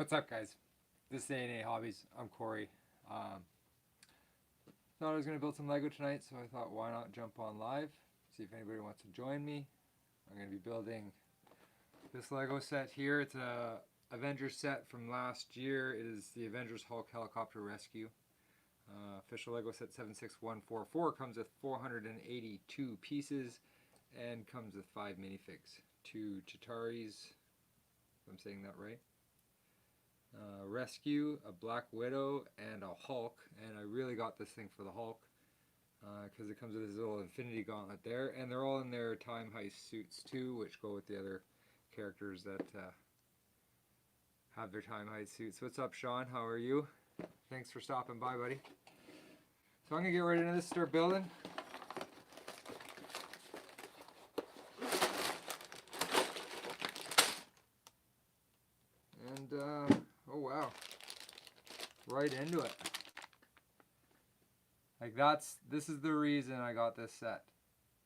What's up, guys? This is AandAHobbies. I'm Corey. Thought I was going to build some Lego tonight, so I thought why not jump on live, see if anybody wants to join me. I'm going to be building this Lego set here. It's a Avengers set from last year. It is the Avengers Hulk Helicopter Rescue. Official Lego set 76144 comes with 482 pieces and comes with 5 minifigs. 2 Chitaris, if I'm saying that right. Rescue, a Black Widow, and a Hulk. And I really got this thing for the Hulk because it comes with this little infinity gauntlet there, and they're all in their time heist suits too, which go with the other characters that have their time heist suits. What's up, Sean? How are you? Thanks for stopping by, buddy. So I'm gonna get right into this, start building. And oh wow, right into it. Like this is the reason I got this set.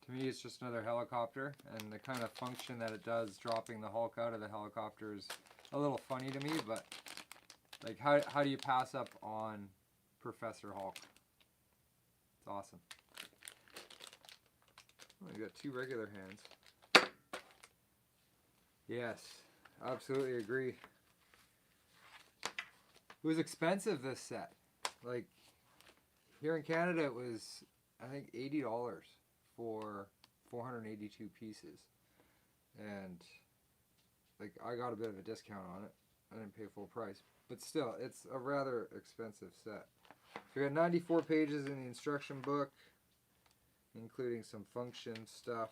To me, it's just another helicopter, and the kind of function that it does, dropping the Hulk out of the helicopter, is a little funny to me, but like how do you pass up on Professor Hulk? It's awesome. Oh, you got 2 regular hands. Yes, absolutely agree. It was expensive, this set. Like, here in Canada it was, I think, $80 for 482 pieces. And, like, I got a bit of a discount on it. I didn't pay full price. But still, it's a rather expensive set. So we got 94 pages in the instruction book, including some function stuff.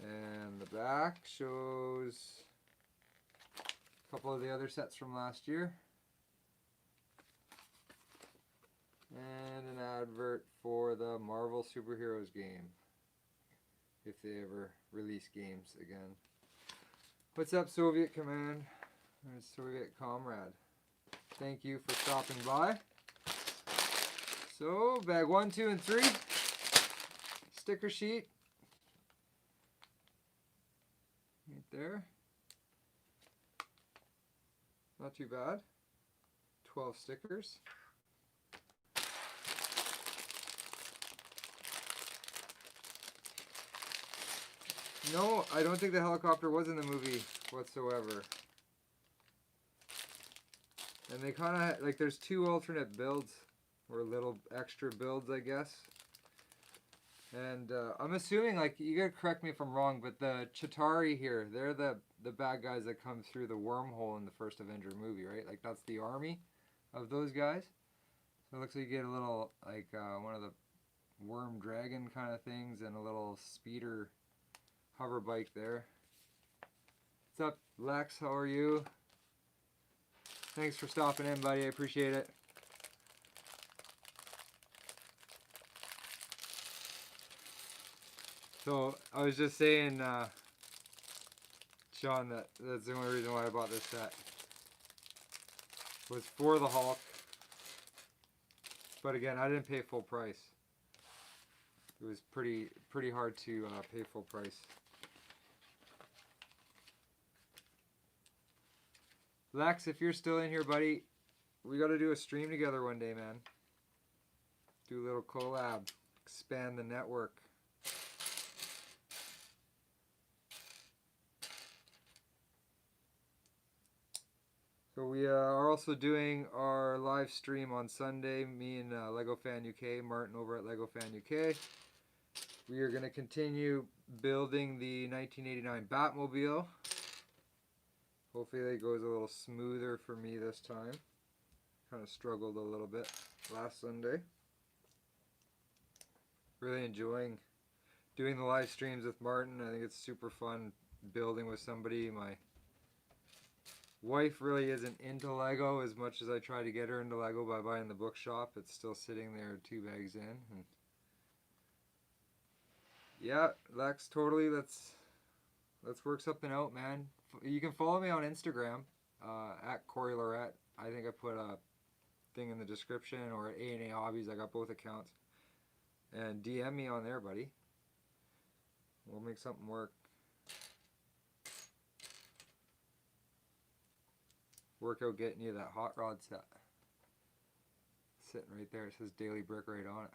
And the back shows a couple of the other sets from last year. And an advert for the Marvel Superheroes game, if they ever release games again. What's up, Soviet Command? There's Soviet Comrade. Thank you for stopping by. So, bag 1, 2, and 3. Sticker sheet. Right there. Not too bad. 12 stickers. No, I don't think the helicopter was in the movie whatsoever. And they kind of, like, there's 2 alternate builds, or little extra builds, I guess. And I'm assuming, like, you gotta correct me if I'm wrong, but the Chitauri here, they're the bad guys that come through the wormhole in the first Avenger movie, right? Like, that's the army of those guys. So it looks like you get a little, like, one of the worm dragon kind of things, and a little speeder hover bike there. What's up, Lex? How are you? Thanks for stopping in, buddy. I appreciate it. So I was just saying, Sean, that's the only reason why I bought this set. Was for the Hulk. But again, I didn't pay full price. It was pretty hard to pay full price. Lex, if you're still in here, buddy, we got to do a stream together one day, man. Do a little collab. Expand the network. So we are also doing our live stream on Sunday, me and Lego Fan UK, Martin over at Lego Fan UK. We are going to continue building the 1989 Batmobile. Hopefully it goes a little smoother for me this time. Kind of struggled a little bit last Sunday. Really enjoying doing the live streams with Martin. I think it's super fun building with somebody. My wife really isn't into Lego as much as I try to get her into Lego by buying the bookshop. It's still sitting there 2 bags in. And yeah, Lex, totally. Let's work something out, man. You can follow me on Instagram at Corey Lorette. I think I put a thing in the description, or at AandAHobbies. I got both accounts. And DM me on there, buddy. We'll make something work. work out getting you that hot rod set. Sitting right there. It says Daily Brick right on it.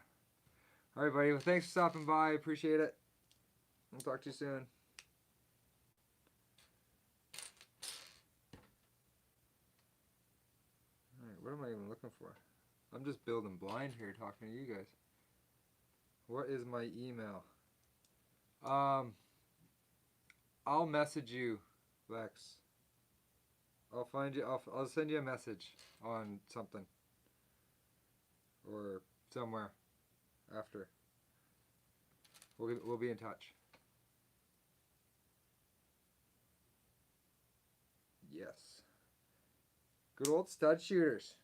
Alright, buddy. Well, thanks for stopping by. Appreciate it. We'll talk to you soon. Alright, what am I even looking for? I'm just building blind here talking to you guys. What is my email? I'll message you, Lex. I'll find you. I'll send you a message on something or somewhere after. We'll be in touch. Yes. Good old stud shooters.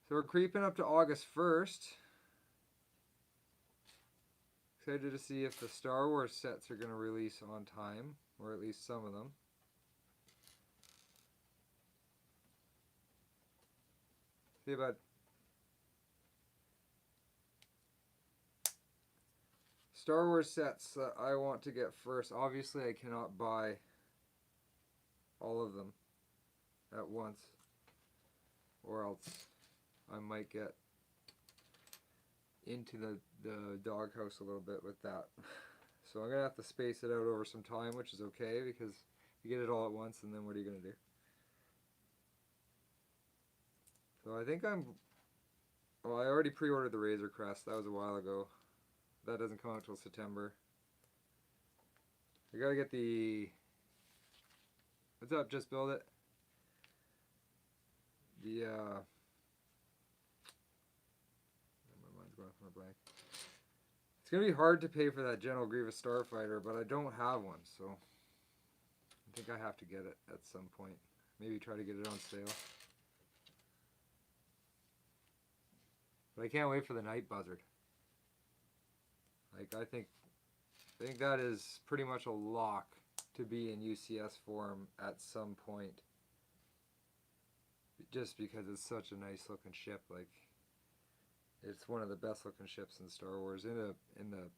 So we're creeping up to August 1st. Excited to see if the Star Wars sets are going to release on time, or at least some of them. See about Star Wars sets that I want to get first. Obviously, I cannot buy all of them at once, or else I might get into the doghouse a little bit with that. So I'm going to have to space it out over some time, which is okay, because you get it all at once, and then what are you going to do? So I think well, I already pre-ordered the Razor Crest. That was a while ago. That doesn't come out till September. I gotta get the... What's up, Just Build It? The, my mind's going off on a blank. It's gonna be hard to pay for that General Grievous Starfighter, but I don't have one, so I think I have to get it at some point. Maybe try to get it on sale. But I can't wait for the Night Buzzard. Like, I think that is pretty much a lock to be in UCS form at some point. Just because it's such a nice looking ship. Like, it's one of the best looking ships in Star Wars, in the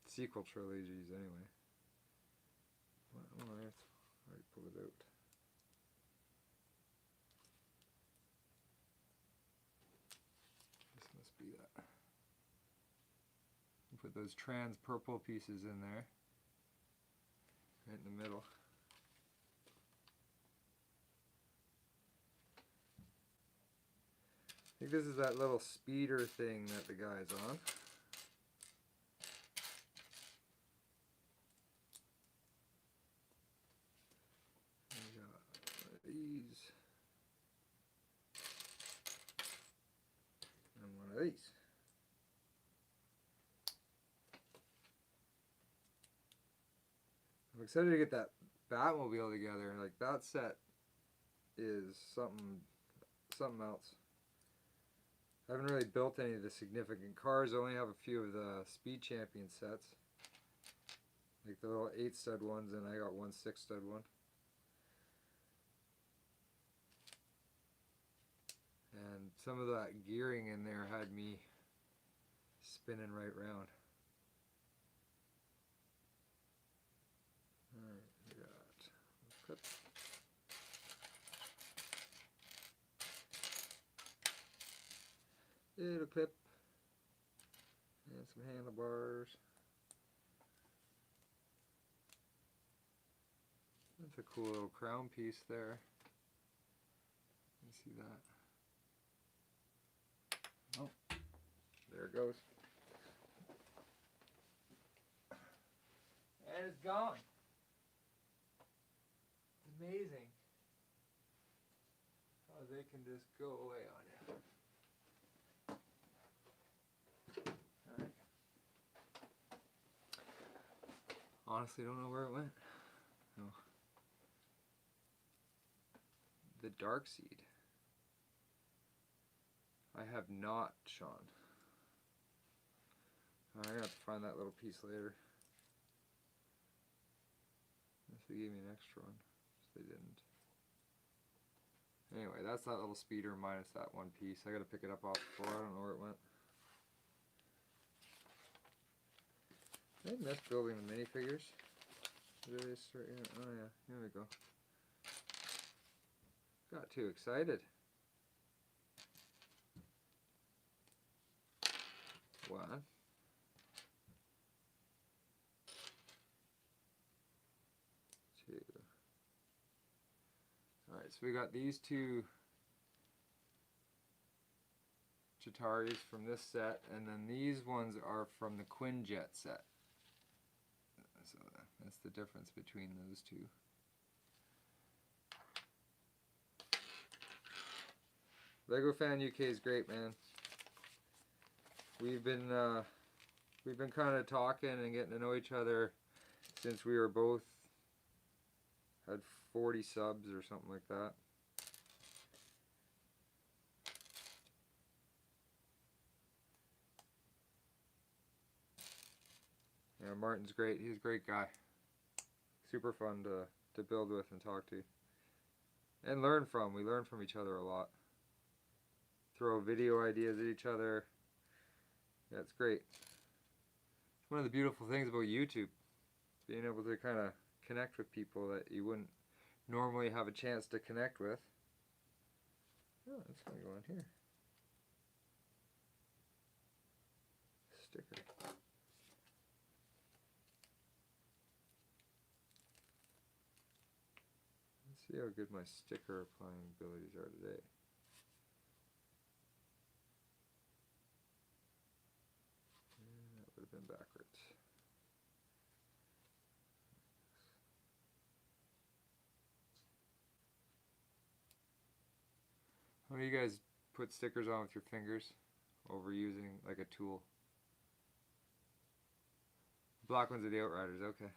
sequel trilogies anyway. What on earth? I already pulled it out. This must be that. Put those trans purple pieces in there, right in the middle. I think this is that little speeder thing that the guy's on. We got one of these and one of these. I'm excited to get that Batmobile together. Like, that set is something else. I haven't really built any of the significant cars. I only have a few of the Speed Champion sets. Like the little 8-stud ones, and I got one 6-stud one. And some of that gearing in there had me spinning right round. Alright, we got a clip. Little clip. And some handlebars. That's a cool little crown piece there. You see that? Oh, there it goes. And it's gone. Amazing how they can just go away on you. Alright. Honestly, don't know where it went. No. The Dark Seed. I have not, Sean. I'm gonna have to find that little piece later. Unless they gave me an extra one. They didn't. Anyway, that's that little speeder minus that one piece. I gotta pick it up off the floor. I don't know where it went. I miss building the minifigures. Did I start? Yeah. Oh yeah, here we go. Got too excited. 1, 2. Alright, so we got these two Chitaris from this set, and then these ones are from the Quinjet set. So that's the difference between those two. Lego Fan UK is great, man. We've been kind of talking and getting to know each other since we were both had 40 subs or something like that. Yeah, Martin's great. He's a great guy. Super fun to build with and talk to. And learn from. We learn from each other a lot. Throw video ideas at each other. Yeah, it's great. It's one of the beautiful things about YouTube. Being able to kind of connect with people that you wouldn't normally have a chance to connect with. Oh, it's going to go in here. Sticker. Let's see how good my sticker applying abilities are today. That would have been backwards. How many of you guys put stickers on with your fingers over using like a tool? Black ones are the Outriders, okay.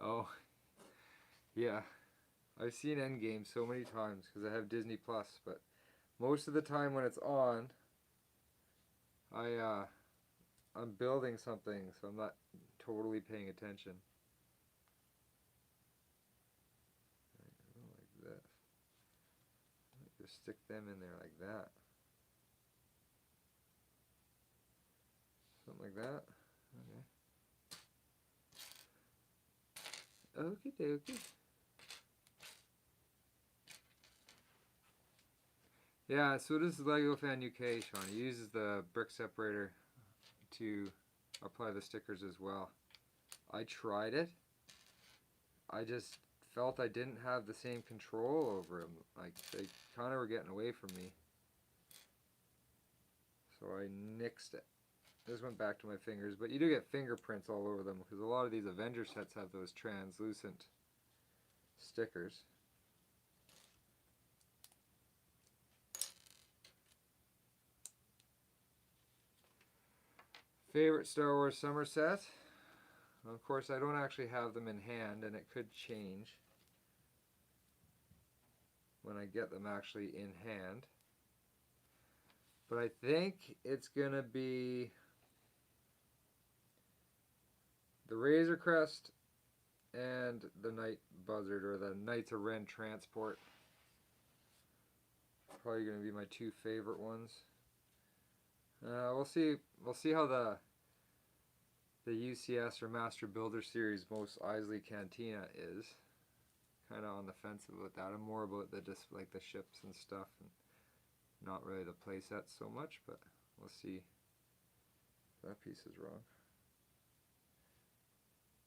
Oh, yeah. I've seen Endgame so many times because I have Disney Plus, but most of the time when it's on, I'm building something, so I'm not totally paying attention. Like this. Just stick them in there like that. Something like that. Okay. Okie dokie. Yeah, so does Lego Fan UK, Sean. He uses the brick separator to apply the stickers as well. I tried it. I just felt I didn't have the same control over them. Like, they kind of were getting away from me. So I nixed it. This went back to my fingers, but you do get fingerprints all over them because a lot of these Avengers sets have those translucent stickers. Favorite Star Wars summer set? Of course, I don't actually have them in hand, and it could change when I get them actually in hand. But I think it's going to be the Razor Crest and the Night Buzzard, or the Knights of Ren Transport. Probably going to be my two favorite ones. We'll see. We'll see how the UCS or Master Builder Series Mos Eisley Cantina is. Kind of on the fence about that. I'm more about just like the ships and stuff, and not really the play sets so much. But we'll see. That piece is wrong.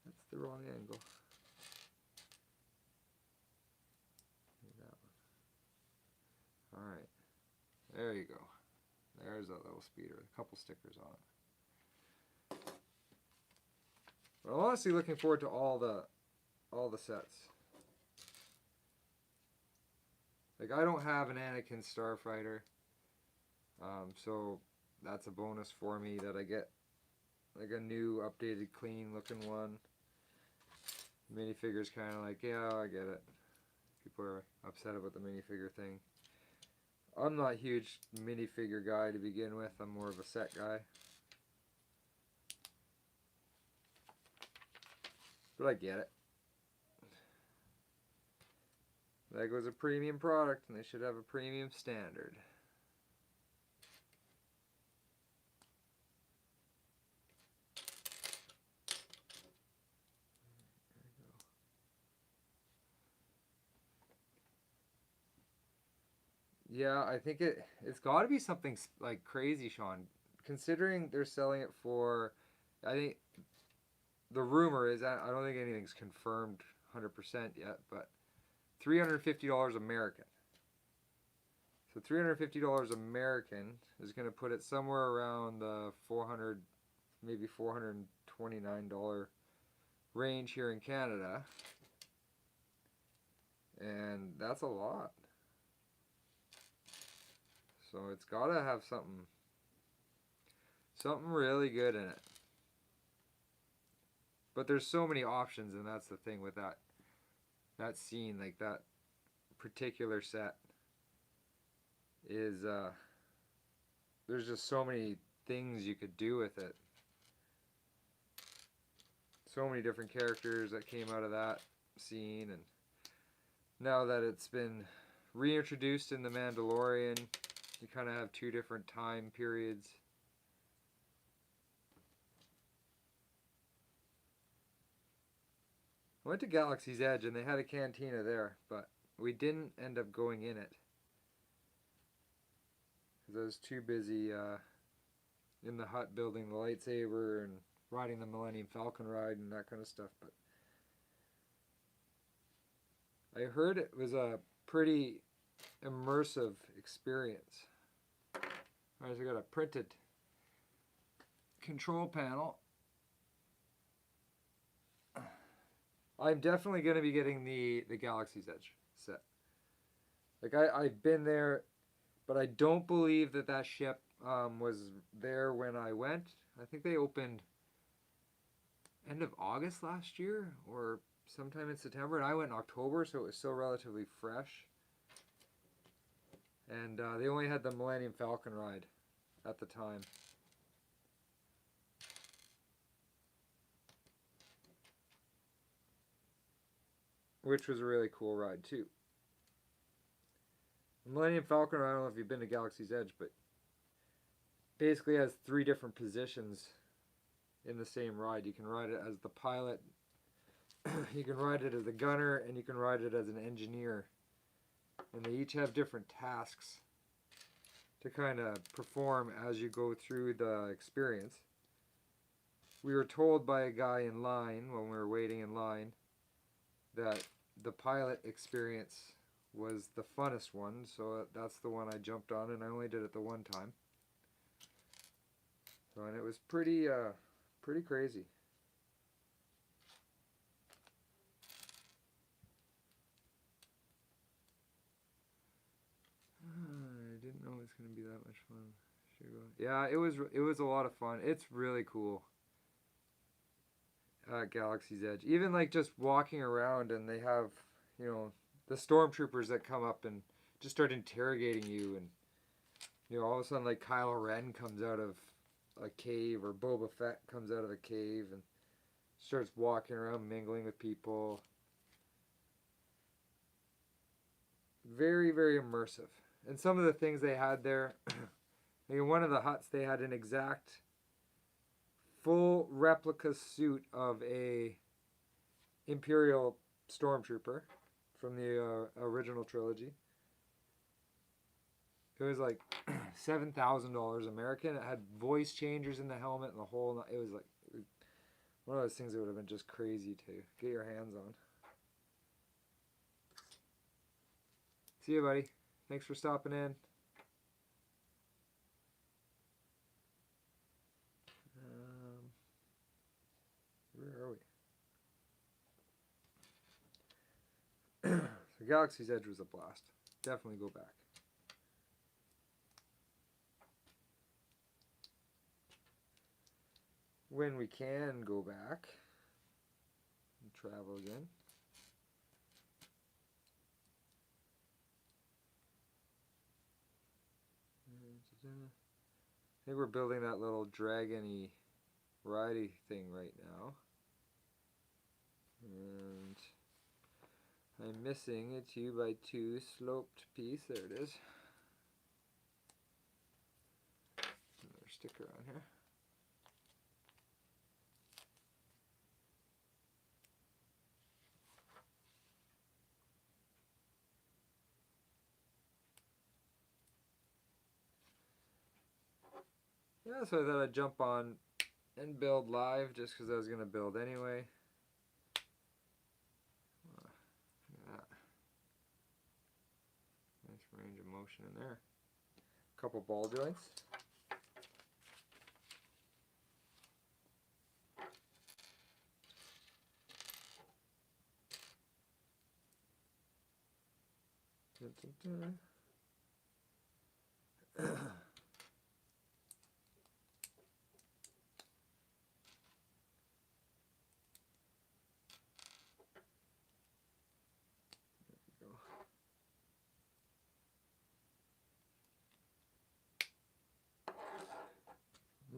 That's the wrong angle. That one. All right. There you go. There's a little speeder with a couple stickers on it. But I'm honestly looking forward to all the sets. Like, I don't have an Anakin Starfighter, so that's a bonus for me that I get like a new, updated, clean looking one. Minifigure's kind of like, yeah, I get it. People are upset about the minifigure thing. I'm not a huge minifigure guy to begin with. I'm more of a set guy. But I get it. Lego's a premium product and they should have a premium standard. Yeah, I think it's got to be something like crazy, Sean. Considering they're selling it for, I think the rumor is, I don't think anything's confirmed 100% yet, but $350 American. So $350 American is going to put it somewhere around the 400, maybe $429 range here in Canada, and that's a lot. So it's got to have something really good in it. But there's so many options, and that's the thing with that scene, like that particular set is there's just so many things you could do with it. So many different characters that came out of that scene, and now that it's been reintroduced in The Mandalorian, you kind of have two different time periods. I went to Galaxy's Edge and they had a cantina there, but we didn't end up going in it because I was too busy in the hut building the lightsaber and riding the Millennium Falcon ride and that kind of stuff. But I heard it was a pretty immersive experience. Alright, so I got a printed control panel. I'm definitely going to be getting the Galaxy's Edge set. Like, I've been there, but I don't believe that ship was there when I went. I think they opened end of August last year or sometime in September, and I went in October, so it was still relatively fresh. And they only had the Millennium Falcon ride at the time. Which was a really cool ride too. The Millennium Falcon, I don't know if you've been to Galaxy's Edge, but basically has 3 different positions in the same ride. You can ride it as the pilot, you can ride it as a gunner, and you can ride it as an engineer. And they each have different tasks to kind of perform as you go through the experience. We were told by a guy in line when we were waiting in line that the pilot experience was the funnest one, so that's the one I jumped on, and I only did it the one time. So, and it was pretty crazy. I didn't know it was going to be that much fun. Yeah, it was a lot of fun. It's really cool at Galaxy's Edge. Even like just walking around, and they have, you know, the stormtroopers that come up and just start interrogating you, and you know, all of a sudden like Kylo Ren comes out of a cave, or Boba Fett comes out of a cave and starts walking around mingling with people. Very, very immersive. And some of the things they had there, in one of the huts they had an exact full replica suit of a Imperial stormtrooper from the original trilogy. It was like $7,000 American. It had voice changers in the helmet and the whole. It was like one of those things that would have been just crazy to get your hands on. See you, buddy. Thanks for stopping in. Where are we? So Galaxy's Edge was a blast. Definitely go back. When we can go back and travel again. I think we're building that little dragon-y ridey thing right now. And I'm missing a 2x2 sloped piece. There it is. Another sticker on here. yeah, so I thought I'd jump on and build live just because I was going to build anyway. Yeah. Nice range of motion in there. Couple ball joints. Dun, dun, dun.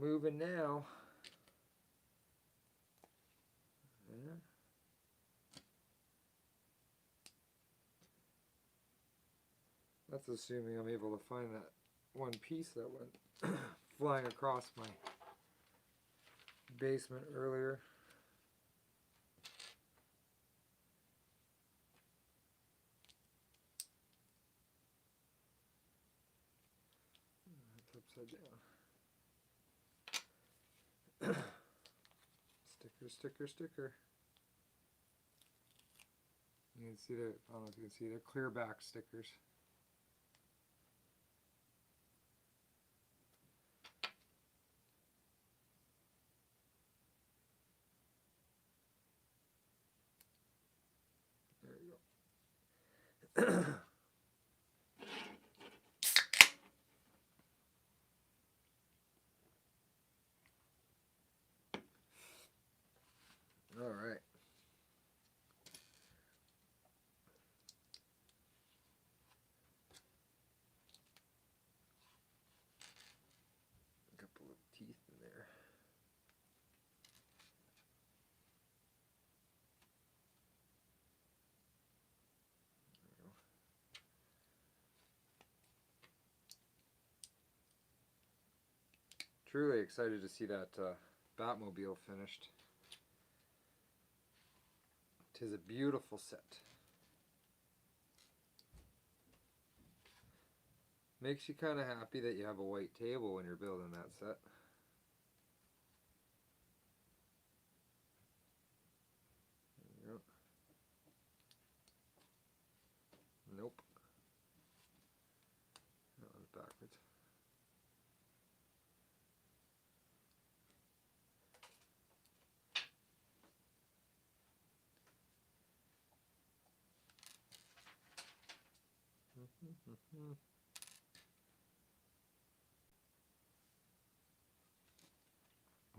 Moving now. Yeah. That's assuming I'm able to find that one piece that went flying across my basement earlier. It's upside down. Sticker, sticker, sticker. You can see the, I don't know if you can see, they're clear back stickers. There you go. All right. A couple of teeth in there. Truly excited to see that Batmobile finished. 'Tis a beautiful set. Makes you kind of happy that you have a white table when you're building that set. There you go. Nope. That was backwards.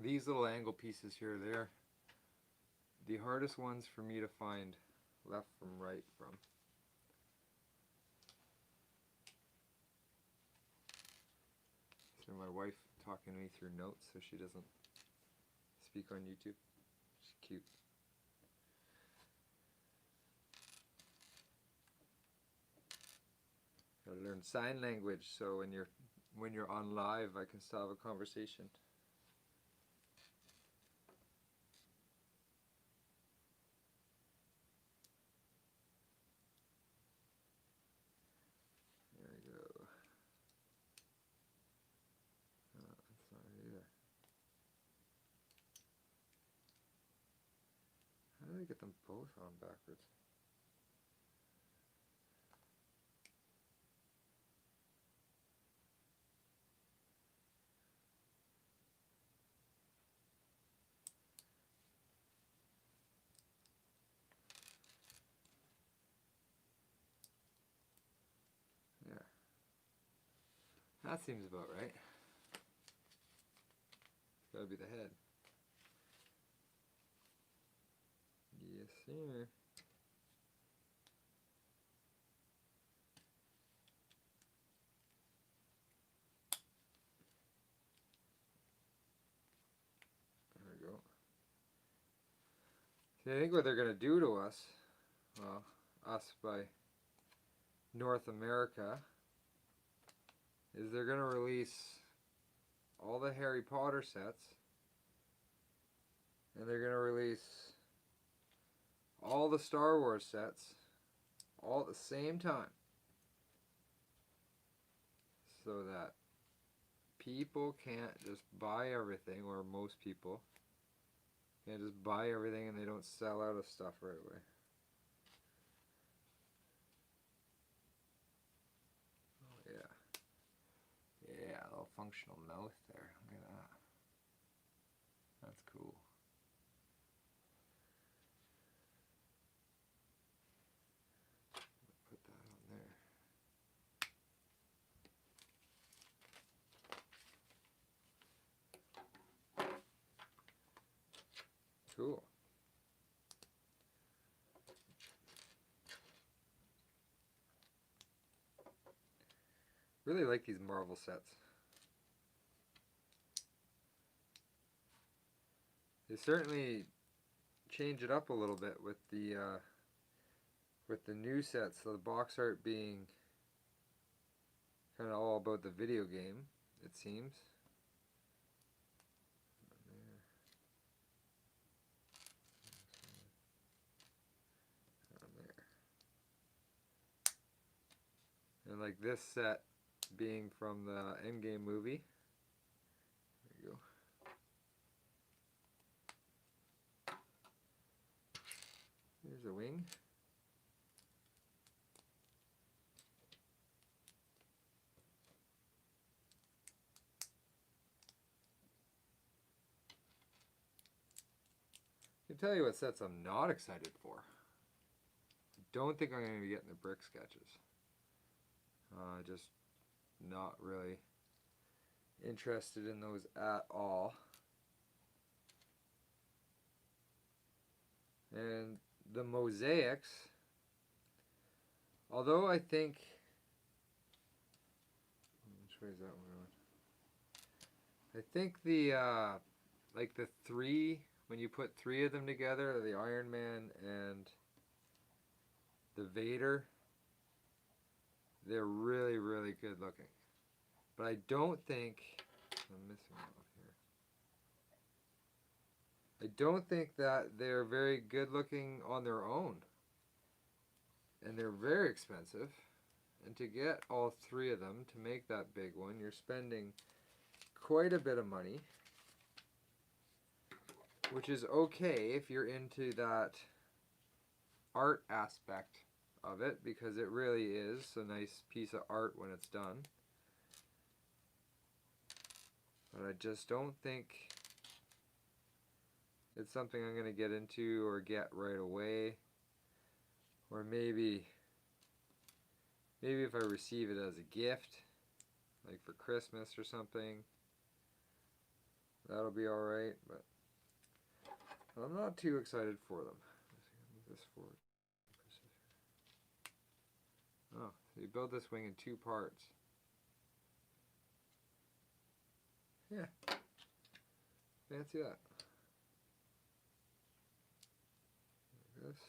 These little angle pieces here, they're the hardest ones for me to find left from right from. So my wife talking to me through notes so she doesn't speak on YouTube. She's cute. Gotta learn sign language so when you're on live I can still have a conversation. There we go. That's not it either. How do I get them both on backwards? Yeah. That seems about right. It's gotta be the head. Yes, sir. There we go. See, I think what they're gonna do to us, well, us by North America, is they're gonna release all the Harry Potter sets, and they're gonna release all the Star Wars sets all at the same time, so that people can't just buy everything, or most people can't just buy everything and they don't sell out of stuff right away. Oh yeah. Yeah, a little functional mouth there. Look at that. That's cool. Put that on there. Cool. Really like these Marvel sets. They certainly change it up a little bit with the new sets. So the box art being kind of all about the video game, it seems. And like this set being from the Endgame movie. There you go. Here's a wing. I can tell you what sets I'm not excited for. I don't think I'm going to be getting the brick sketches. Just not really interested in those at all. And the mosaics, although I think, which way is that one going? I think the like the three, when you put three of them together, the Iron Man and the Vader, they're really, really good looking. But I don't think, I'm missing one here. I don't think that they're very good looking on their own. And they're very expensive. And to get all three of them, to make that big one, you're spending quite a bit of money. Which is okay if you're into that art aspect of it, because it really is a nice piece of art when it's done. But I just don't think it's something I'm going to get into or get right away. Or maybe if I receive it as a gift, like for Christmas or something, that'll be alright, but I'm not too excited for them. Move this forward. Oh, so you build this wing in two parts. Yeah. Fancy that. Like this.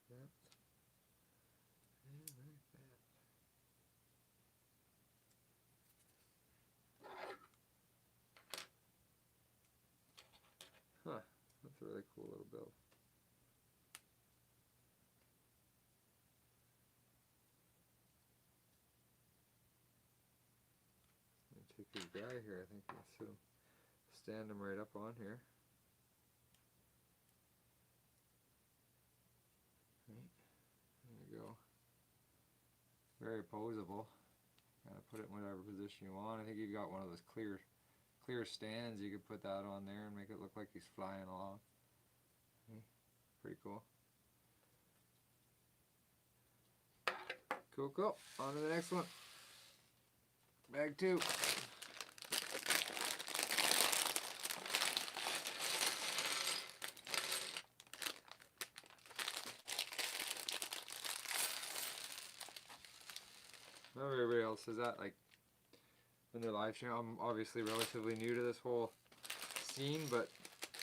That. And like that. Huh. That's a really cool little build. Take this guy here, I think I'll sit him, stand him right up on here. Right. There you go. Very posable. Kind of put it in whatever position you want. I think you've got one of those clear stands. You could put that on there and make it look like he's flying along. Pretty cool. Cool. On to the next one. Bag 2. Everybody else says that, like, in their live stream. I'm obviously relatively new to this whole scene, but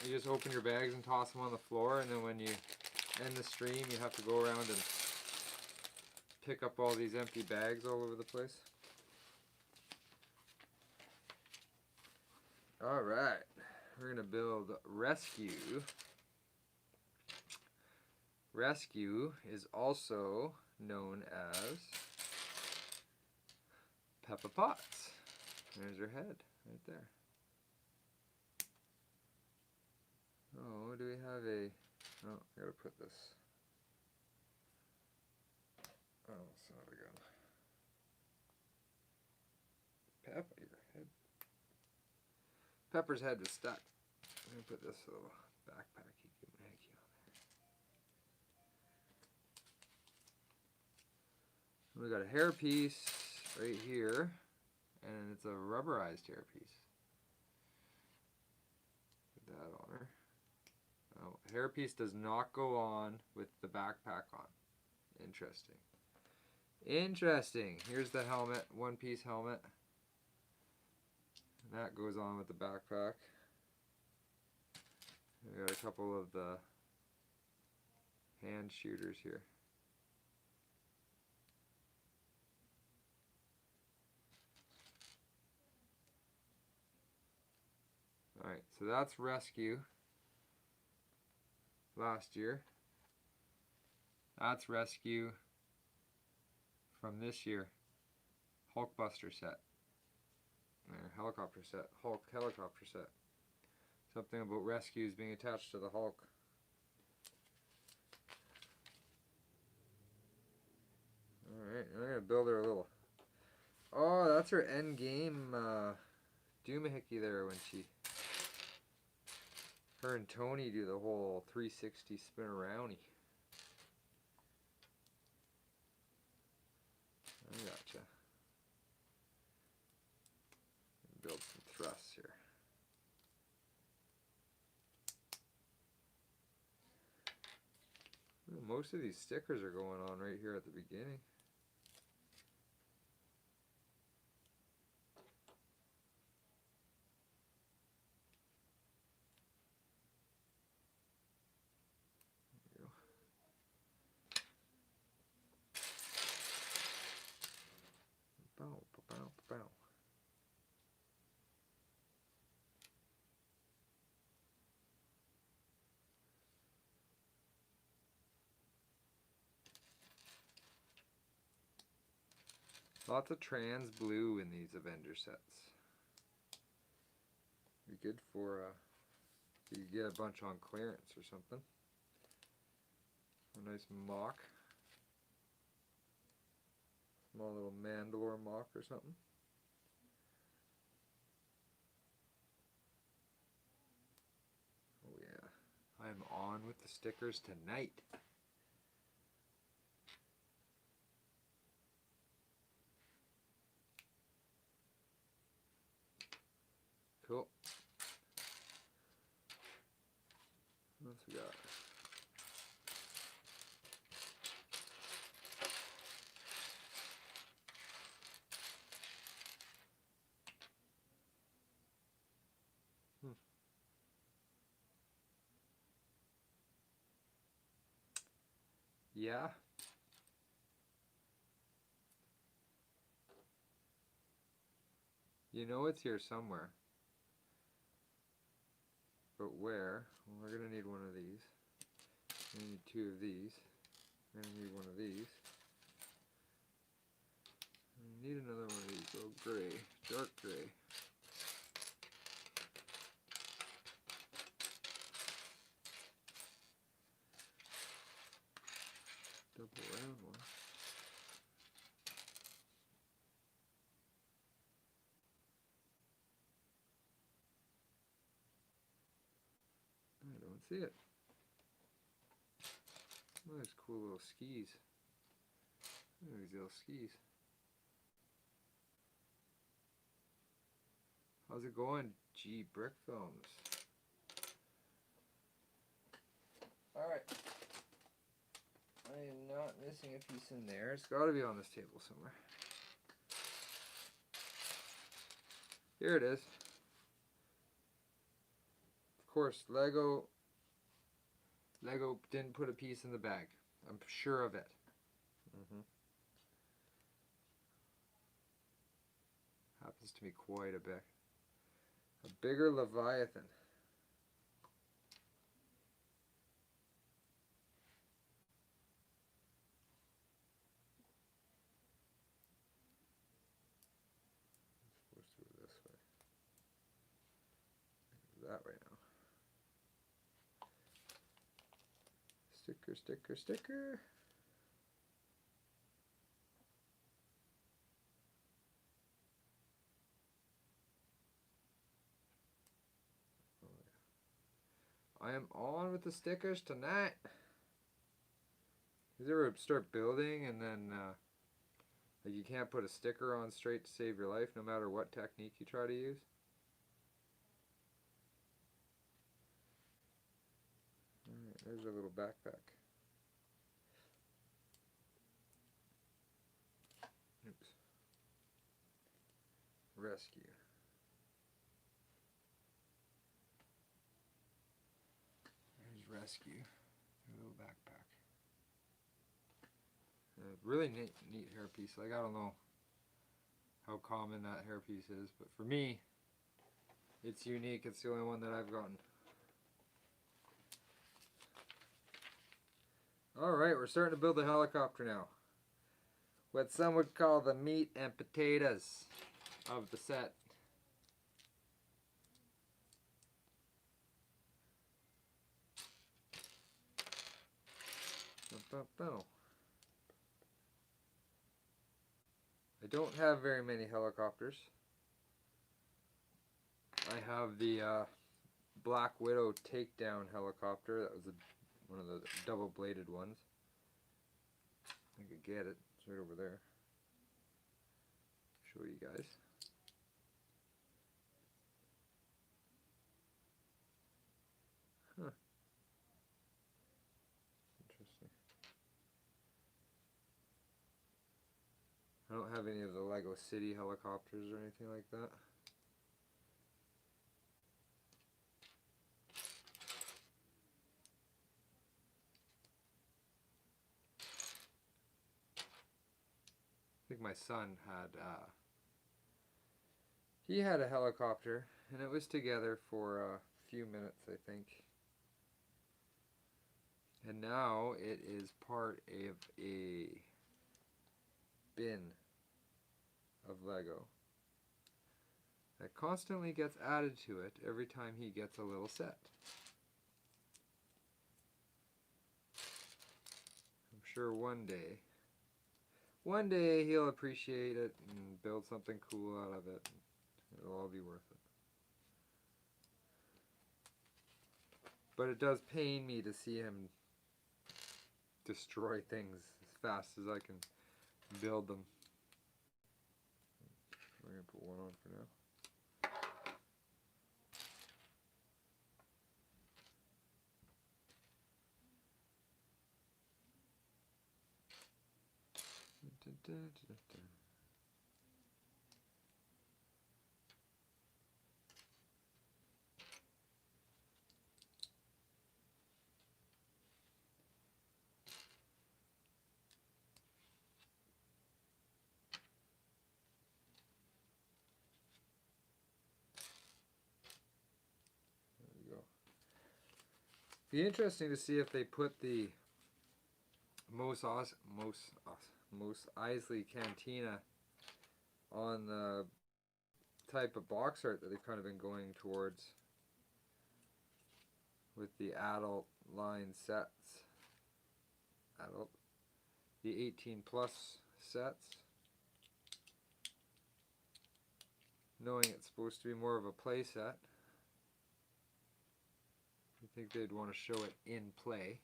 you just open your bags and toss them on the floor, and then when you end the stream, you have to go around and pick up all these empty bags all over the place. Alright, we're going to build Rescue. Rescue is also known as Peppa Potts. There's her head right there. Oh, do we have a... Oh, I gotta put this... Oh, son of a gun. Peppa, your head. Pepper's head was stuck. I'm gonna put this little backpacky gimmicky on there. We got a hair piece right here, and it's a rubberized hair piece. Put that on her. Oh, hair piece does not go on with the backpack on. Interesting. Interesting. Here's the helmet, one-piece helmet. And that goes on with the backpack. We got a couple of the hand shooters here. Alright, so that's Rescue last year. That's Rescue from this year. Hulkbuster set. Or helicopter set. Hulk helicopter set. Something about rescues being attached to the Hulk. Alright, I'm going to build her a little... Oh, that's her end game doomahickey there when she... Her and Tony do the whole 360 spin aroundy. I gotcha. Build some thrusts here. Ooh, most of these stickers are going on right here at the beginning. Bow, bow, bow. Lots of trans blue in these Avengers sets. Be good for you get a bunch on clearance or something. A nice mock. Small little Mandalore mock or something. Oh yeah. I'm on with the stickers tonight. Cool. What else we got? Yeah. You know it's here somewhere. But where? Well, we're going to need one of these. We need two of these. We're going to need one of these. We need another one of these. Oh, gray. Dark gray. Double round one. I don't see it. Oh, there's cool little skis. Look at these little skis. How's it going, G Brick Films? Alright. I am not missing a piece in there. It's got to be on this table somewhere. Here it is. Of course, Lego didn't put a piece in the bag. I'm sure of it. Happens to me quite a bit. A bigger Leviathan. that way now. Sticker, sticker, sticker. I am on with the stickers tonight. You ever start building and then like you can't put a sticker on straight to save your life no matter what technique you try to use? Alright, there's a little backpack. Oops. Rescue. There's rescue. A little backpack. Really neat hairpiece. Like, I don't know how common that hairpiece is, but for me, it's unique. It's the only one that I've gotten. Alright, we're starting to build a helicopter now. What some would call the meat and potatoes of the set. I don't have very many helicopters. I have the Black Widow takedown helicopter. That was one of the double-bladed ones. I could get it. It's right over there. Show you guys. Huh. Interesting. I don't have any of the Lego City helicopters or anything like that. I think my son had, he had a helicopter, and it was together for a few minutes, I think. And now it is part of a bin of Lego that constantly gets added to it every time he gets a little set. I'm sure one day he'll appreciate it and build something cool out of it. It'll all be worth it. But it does pain me to see him destroy things as fast as I can build them. We're going to put one on for now. Be interesting to see if they put the Mos Eisley Cantina on the type of box art that they've kind of been going towards with the adult line sets. The 18 plus sets. Knowing it's supposed to be more of a play set. I think they'd want to show it in play.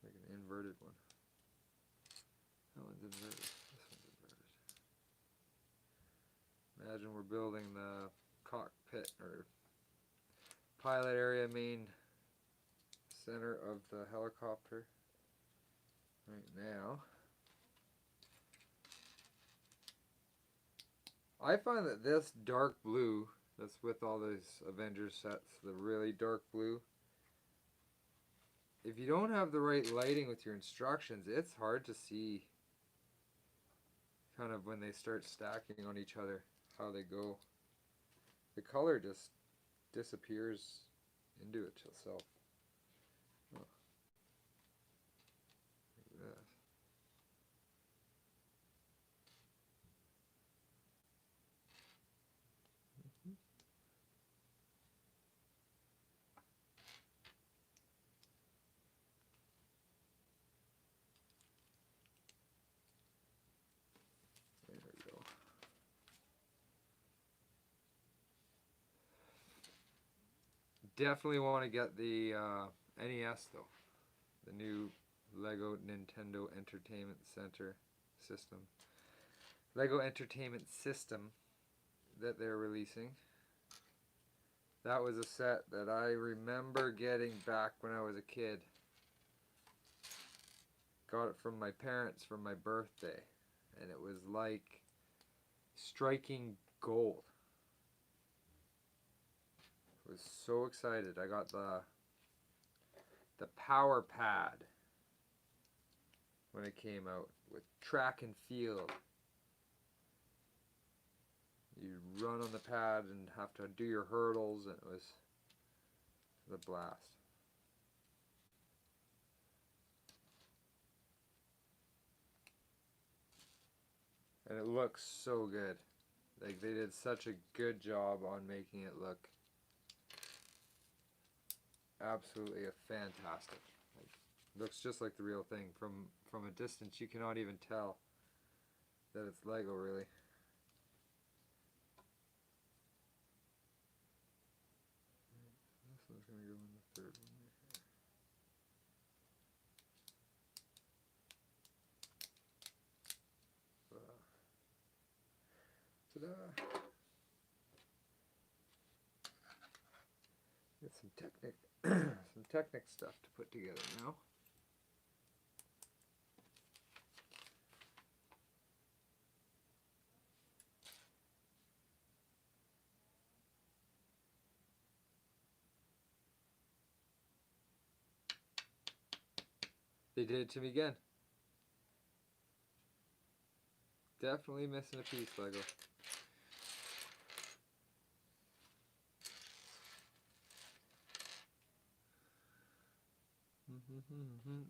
Like an inverted one. That one's inverted. This one's inverted. Imagine we're building the cockpit or pilot area main center of the helicopter right now. I find that this dark blue that's with all these Avengers sets, the really dark blue, if you don't have the right lighting with your instructions, it's hard to see kind of when they start stacking on each other how they go. The color just disappears into itself. Oh. Look at this. There we go. Definitely want to get the NES though. The new Lego Nintendo Entertainment Center system. Lego Entertainment System that they're releasing. That was a set that I remember getting back when I was a kid. Got it from my parents for my birthday. And it was like striking gold. I was so excited. I got the power pad when it came out with track and field. You run on the pad and have to do your hurdles, and it was the blast. And it looks so good. Like, they did such a good job on making it look absolutely fantastic. Like, looks just like the real thing. From a distance, you cannot even tell that it's Lego, really. This one's gonna go in the third one right here. Ta-da! Get some Technic stuff to put together now. They did it to me again. Definitely missing a piece, Lego.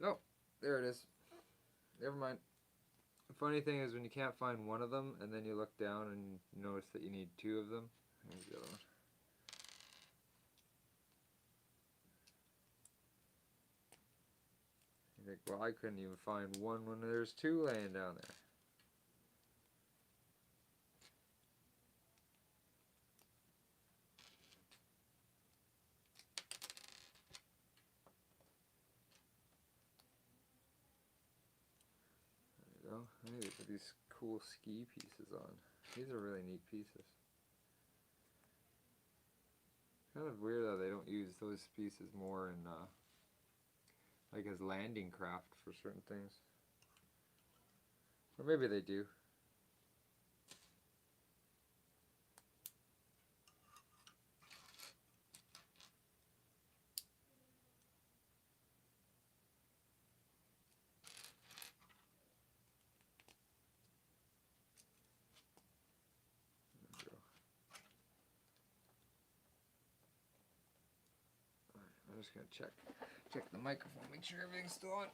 Oh, there it is. Never mind. The funny thing is when you can't find one of them and then you look down and you notice that you need two of them. Here's the other one. You think, well, I couldn't even find one when there's two laying down there. There you go. I need to put these cool ski pieces on. These are really neat pieces. Kind of weird that they don't use those pieces more in like as landing craft for certain things. Or maybe they do. I'm just gonna check the microphone, make sure everything's still on.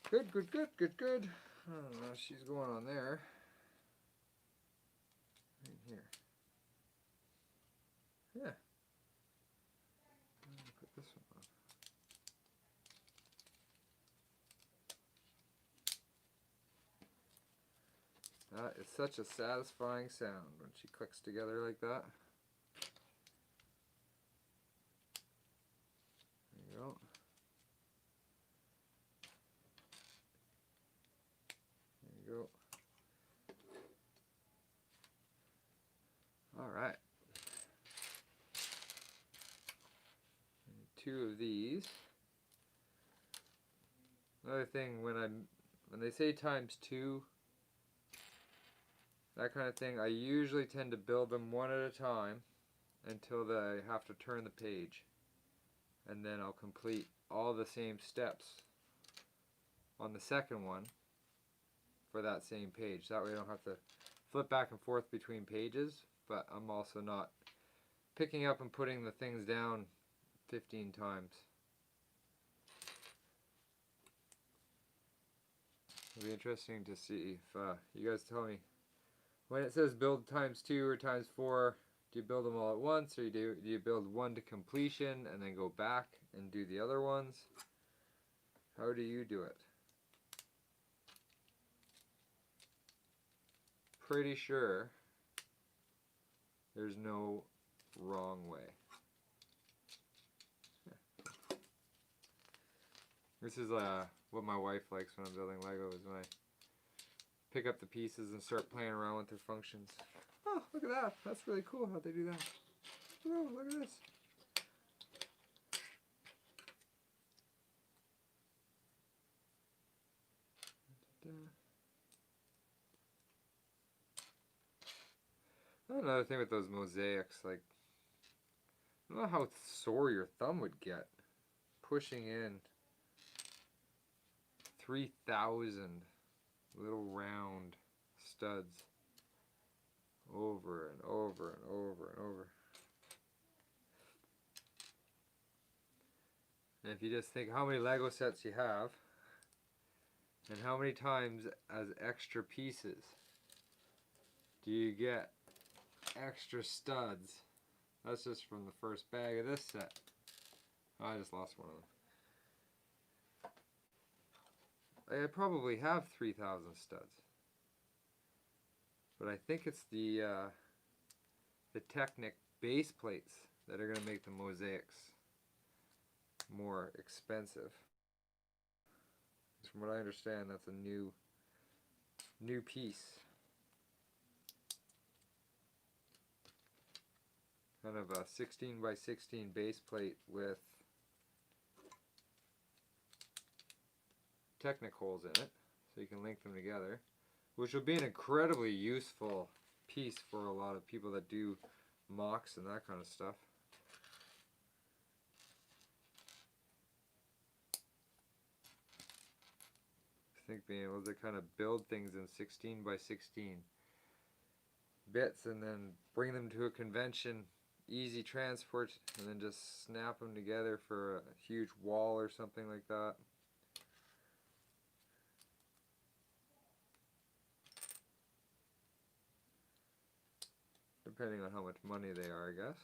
Good, good, good, good, good. I don't know, she's going on there. Right here. Yeah. Put this one on. That is such a satisfying sound when she clicks together like that. There you go. There you go. All right. And two of these. Another thing, when they say ×2, that kind of thing, I usually tend to build them one at a time until I have to turn the page, and then I'll complete all the same steps on the second one for that same page. That way I don't have to flip back and forth between pages, but I'm also not picking up and putting the things down 15 times. It'll be interesting to see if you guys tell me when it says build times 2 or times 4, do you build them all at once, or do you build one to completion and then go back and do the other ones? How do you do it? Pretty sure there's no wrong way. This is what my wife likes when I'm building Lego, is when I pick up the pieces and start playing around with their functions. Oh, look at that. That's really cool how they do that. Oh, look at this. Another thing with those mosaics, like, I don't know how sore your thumb would get pushing in 3,000 little round studs over and over and over and over. And if you just think how many Lego sets you have and how many times as extra pieces do you get extra studs. That's just from the first bag of this set. Oh, I just lost one of them. I probably have 3,000 studs, but I think it's the Technic base plates that are going to make the mosaics more expensive. From what I understand, that's a new piece. Kind of a 16 by 16 base plate with Technic holes in it, so you can link them together, which will be an incredibly useful piece for a lot of people that do mocks and that kind of stuff. I think being able to kind of build things in 16 by 16 bits and then bring them to a convention, easy transport, and then just snap them together for a huge wall or something like that. Depending on how much money they are, I guess.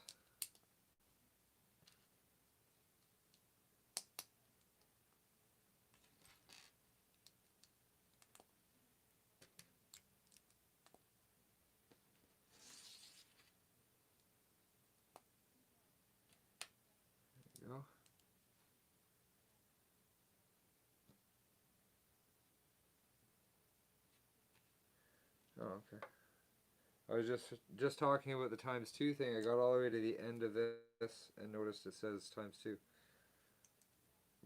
There you go. Oh, okay. I was just talking about the times 2 thing. I got all the way to the end of this and noticed it says times 2.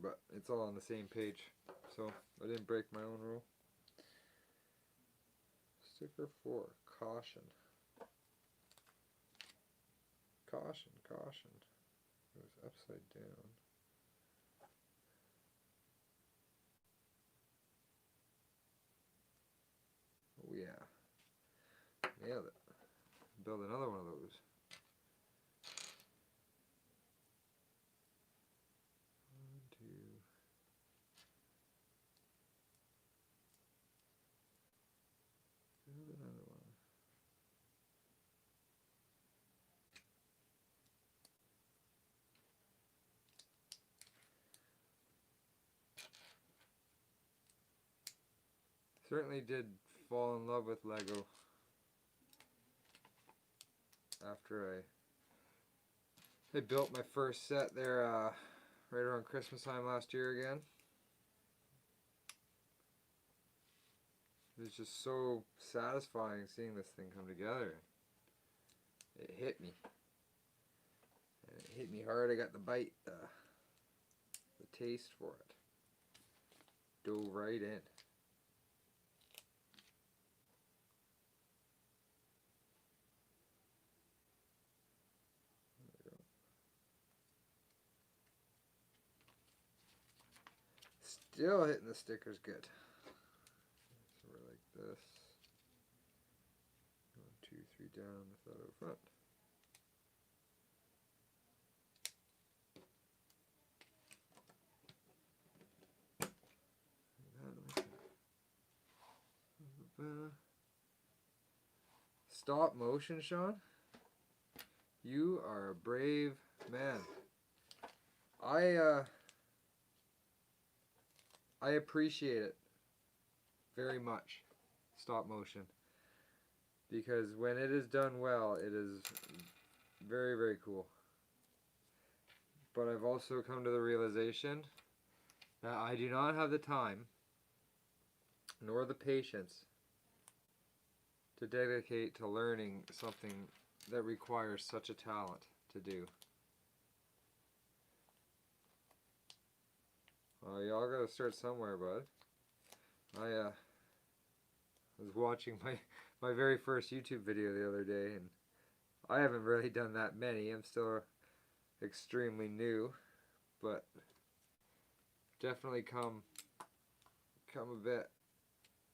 But it's all on the same page, so I didn't break my own rule. Sticker 4, caution. Caution, caution. It was upside down. Oh yeah. Nailed it. Build another one of those. One, two. Build another one. Certainly did fall in love with Lego after I built my first set there right around Christmas time last year again. It was just so satisfying seeing this thing come together. It hit me. And it hit me hard. I got the bite, the taste for it. Dove right in. Still hitting the stickers good. So we're like this. 1, 2, 3 down, without out front. Stop motion, Sean? You are a brave man. I appreciate it very much, stop motion, because when it is done well, it is very, very cool. But I've also come to the realization that I do not have the time nor the patience to dedicate to learning something that requires such a talent to do. Y'all gotta start somewhere, bud. I was watching my very first YouTube video the other day, and I haven't really done that many. I'm still extremely new, but definitely come a bit.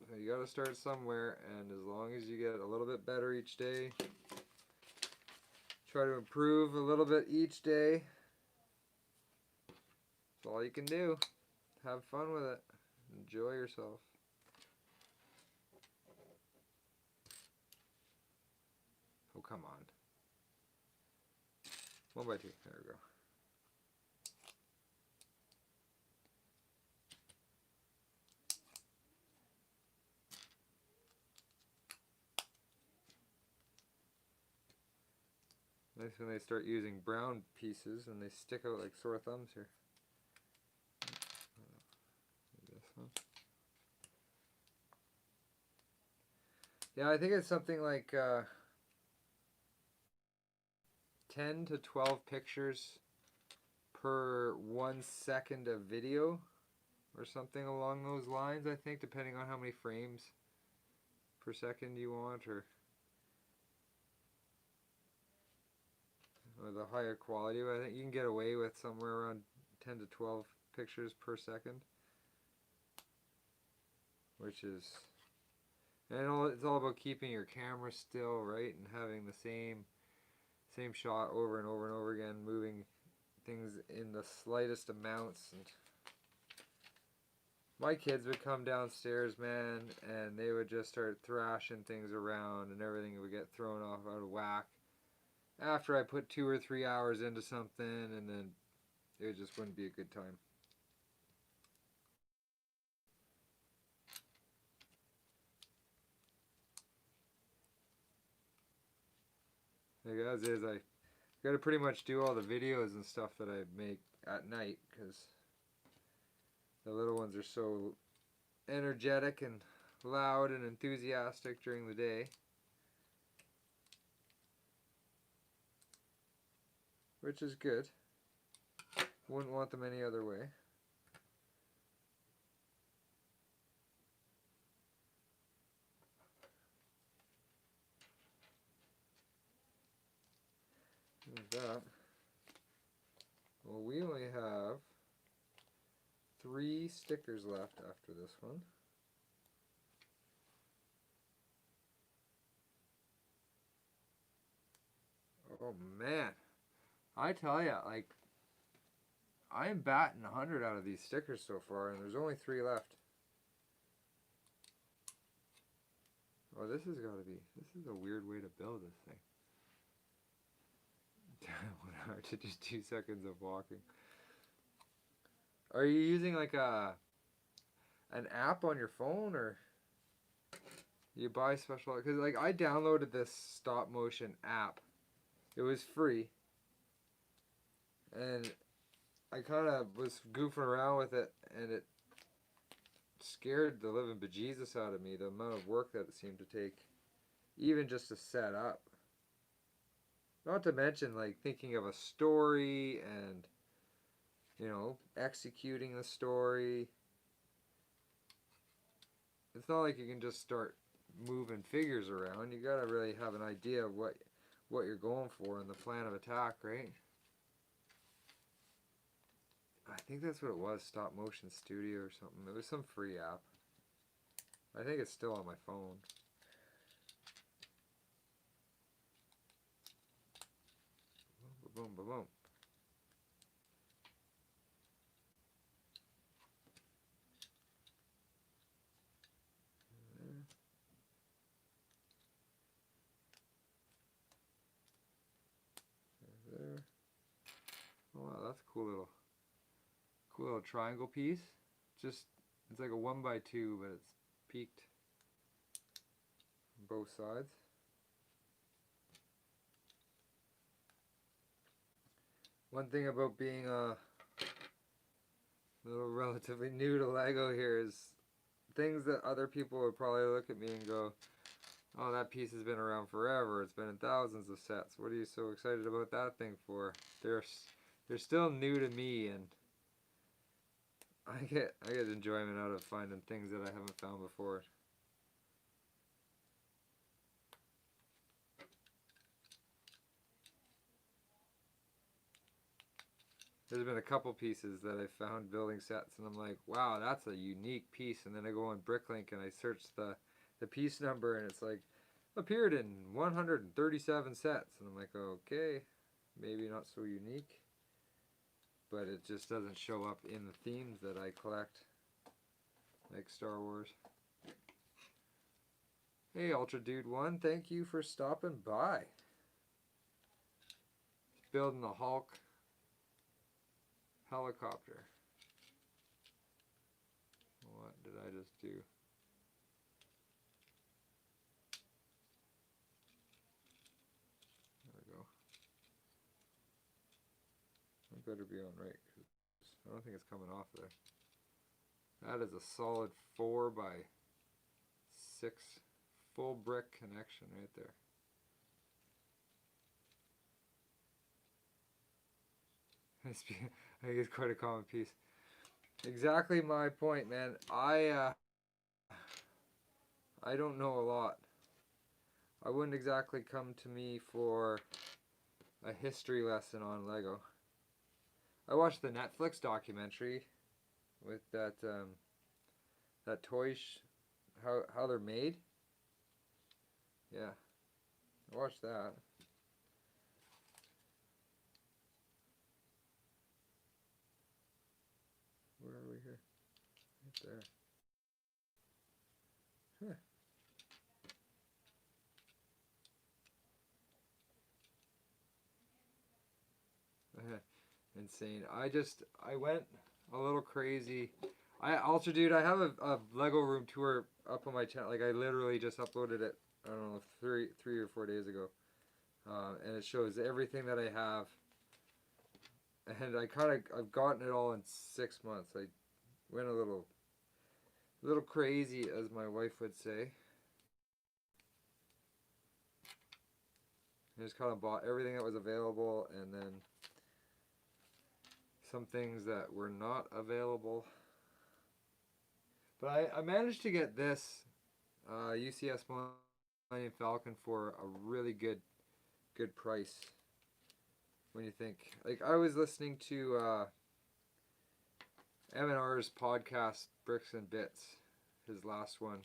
So you gotta start somewhere, and as long as you get a little bit better each day, try to improve a little bit each day, that's all you can do. Have fun with it. Enjoy yourself. Oh, come on. 1 by 2. There we go. Nice when they start using brown pieces and they stick out like sore thumbs here. This one. Yeah, I think it's something like 10 to 12 pictures per 1 second of video, or something along those lines, I think, depending on how many frames per second you want, or the higher quality. But I think you can get away with somewhere around 10 to 12 pictures per second, which is, and it's all about keeping your camera still, right, and having the same shot over and over and over again, moving things in the slightest amounts. And my kids would come downstairs, man, and they would just start thrashing things around, and everything would get thrown off out of whack after I put 2 or 3 hours into something, and then it just wouldn't be a good time. Like, as is, I gotta pretty much do all the videos and stuff that I make at night, because the little ones are so energetic and loud and enthusiastic during the day, which is good. Wouldn't want them any other way. There's that. Well, we only have 3 stickers left after this one. Oh man, I tell ya, like, I am batting 100 out of these stickers so far, and there's only 3 left. Oh, this is a weird way to build this thing. 1 hour to just 2 seconds of walking. Are you using like an app on your phone, or you buy special? Because like, I downloaded this stop motion app. It was free, and I kind of was goofing around with it, and it scared the living bejesus out of me, the amount of work that it seemed to take, even just to set up. Not to mention, like, thinking of a story and, you know, executing the story. It's not like you can just start moving figures around. You gotta really have an idea of what you're going for in the plan of attack, right? I think that's what it was, Stop Motion Studio or something. It was some free app. I think it's still on my phone. Boom, boom, boom. There. Oh wow, that's a cool little triangle piece. Just, it's like a 1x2, but it's peaked from both sides. One thing about being a little relatively new to Lego here is things that other people would probably look at me and go, oh, that piece has been around forever. It's been in thousands of sets. What are you so excited about that thing for? They're still new to me, and I get enjoyment out of finding things that I haven't found before. There's been a couple pieces that I found building sets, and I'm like, wow, that's a unique piece. And then I go on Bricklink and I search the piece number, and it's like, appeared in 137 sets. And I'm like, okay, maybe not so unique. But it just doesn't show up in the themes that I collect, like Star Wars. Hey, Ultra Dude 1, thank you for stopping by. Building the Hulk Helicopter. What did I just do? There we go. I better be on right, because I don't think it's coming off there. That is a solid 4x6 full brick connection right there. I think it's quite a common piece. Exactly my point, man. I don't know a lot. I wouldn't exactly come to me for a history lesson on Lego. I watched the Netflix documentary with that toy how they're made. Yeah, I watched that. Where are we here? Right there. Huh. Insane. I went a little crazy. Also, dude, I have a Lego room tour up on my channel. Like, I literally just uploaded it, I don't know, three or 4 days ago. And it shows everything that I have. And I've gotten it all in 6 months. I went a little crazy, as my wife would say. I just kind of bought everything that was available, and then some things that were not available. But I managed to get this UCS Millennium Falcon for a really good price. When you think, like, I was listening to M&R's podcast, Bricks and Bits, his last one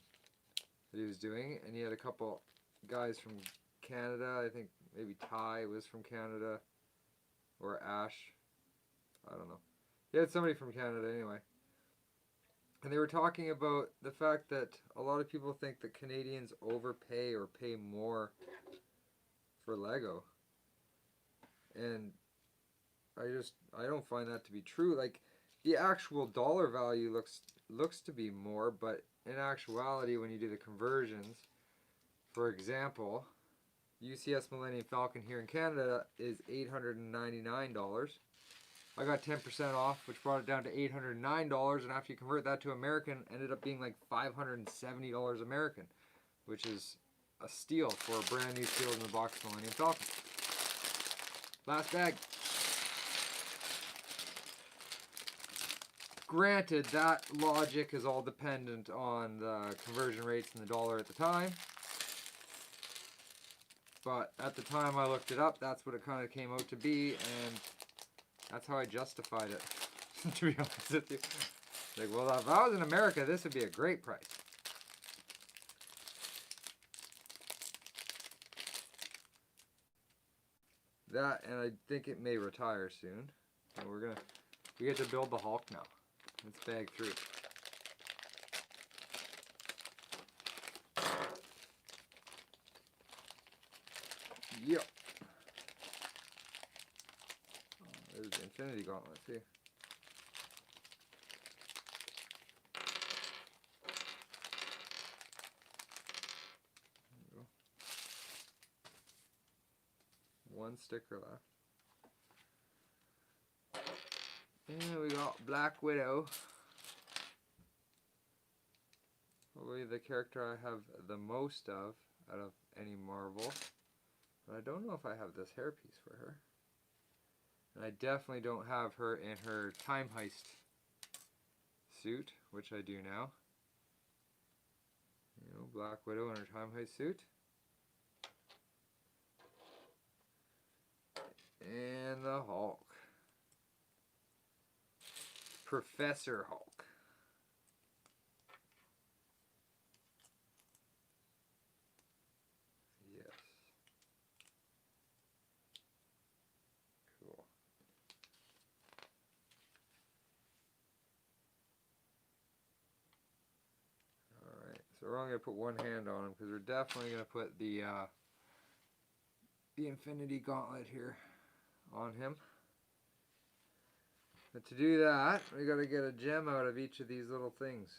that he was doing, and he had a couple guys from Canada. I think maybe Ty was from Canada, or Ash. I don't know. He had somebody from Canada anyway. And they were talking about the fact that a lot of people think that Canadians overpay or pay more for Lego. And I don't find that to be true. Like, the actual dollar value looks to be more, but in actuality, when you do the conversions, for example, UCS Millennium Falcon here in Canada is $899. I got 10% off, which brought it down to $809, and after you convert that to American, ended up being like $570 American, which is a steal for a brand new sealed in the box Millennium Falcon. Last bag. Granted, that logic is all dependent on the conversion rates and the dollar at the time. But at the time I looked it up, that's what it kind of came out to be, and that's how I justified it. to be honest with you. Like, well, if I was in America, this would be a great price. That, and I think it may retire soon. So we get to build the Hulk now. Let's bag through. Yep. Oh, there's the Infinity Gauntlet too. One sticker left. And we got Black Widow. Probably the character I have the most of out of any Marvel. But I don't know if I have this hairpiece for her. And I definitely don't have her in her time heist suit, which I do now. You know, Black Widow in her time heist suit. And the Hulk. Professor Hulk. Yes. Cool. Alright, so we're only going to put one hand on him because we're definitely going to put the Infinity Gauntlet here on him. But to do that, we got to get a gem out of each of these little things.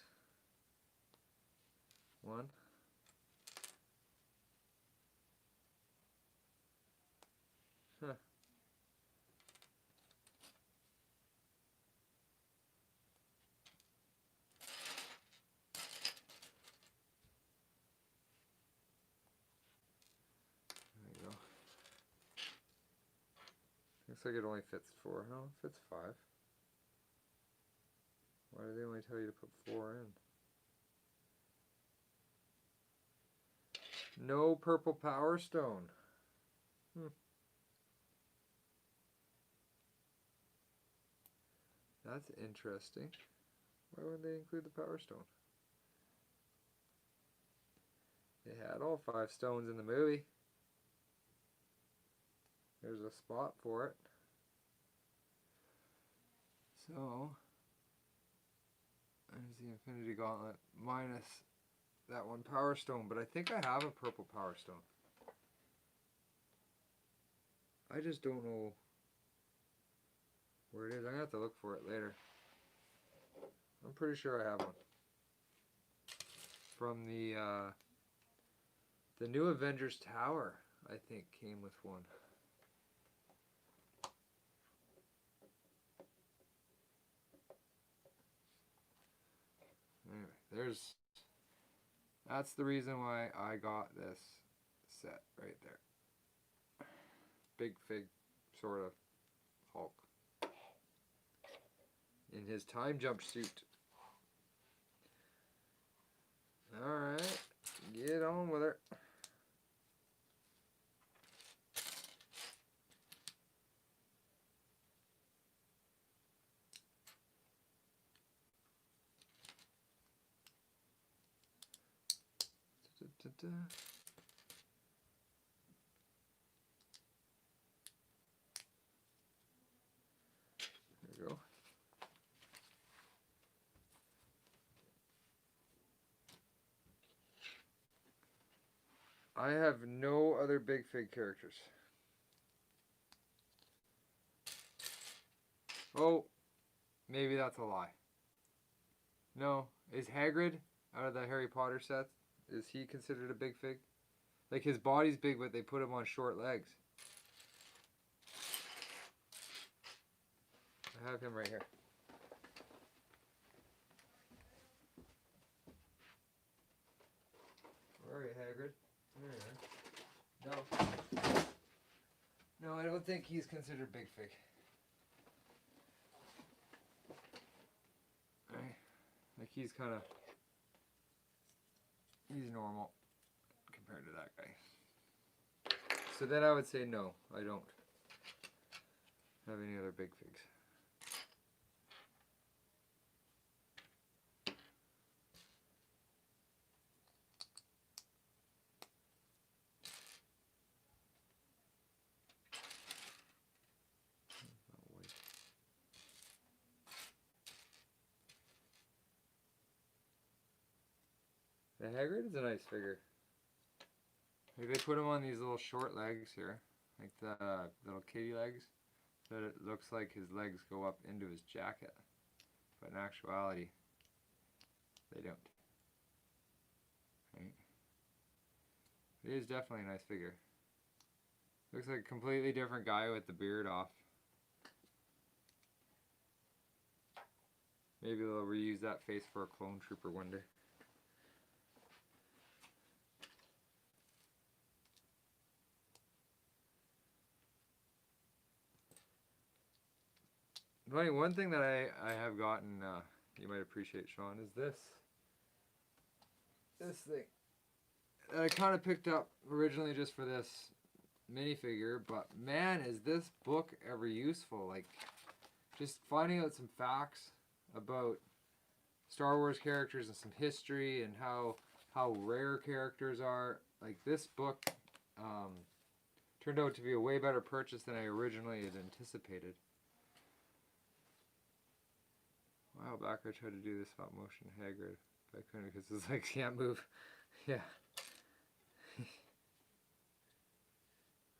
One. Huh. There you go. Looks like it only fits 4. No, it fits 5. Why do they only tell you to put 4 in? No purple power stone. That's interesting. Why wouldn't they include the power stone? They had all 5 stones in the movie. There's a spot for it. So, there's the Infinity Gauntlet minus that one power stone, but I think I have a purple power stone. I just don't know where it is. I'm going to have to look for it later. I'm pretty sure I have one. From the new Avengers Tower, I think, came with one. Anyway, that's the reason why I got this set right there. Big Fig sort of Hulk in his time jump suit. Alright, get on with it. There we go. I have no other Big Fig characters. Oh, maybe that's a lie. No, is Hagrid out of the Harry Potter sets? Is he considered a Big Fig? Like, his body's big, but they put him on short legs. I have him right here. Where are you, Hagrid? There you are. No. No, I don't think he's considered Big Fig. Right. Like, he's kind of... He's normal compared to that guy. So then I would say no, I don't have any other Big Figs. The Hagrid is a nice figure. Like they put him on these little short legs here, like the little kitty legs, so that it looks like his legs go up into his jacket, but in actuality, they don't. Right? It is definitely a nice figure. Looks like a completely different guy with the beard off. Maybe they'll reuse that face for a clone trooper one day. Funny, one thing that I have gotten, you might appreciate, Sean, is this thing. I kind of picked up originally just for this minifigure, but man, is this book ever useful. Like, just finding out some facts about Star Wars characters and some history and how rare characters are. Like, this book turned out to be a way better purchase than I originally had anticipated. A while back I tried to do this stop motion Hagrid, but I couldn't because his legs can't move. Yeah.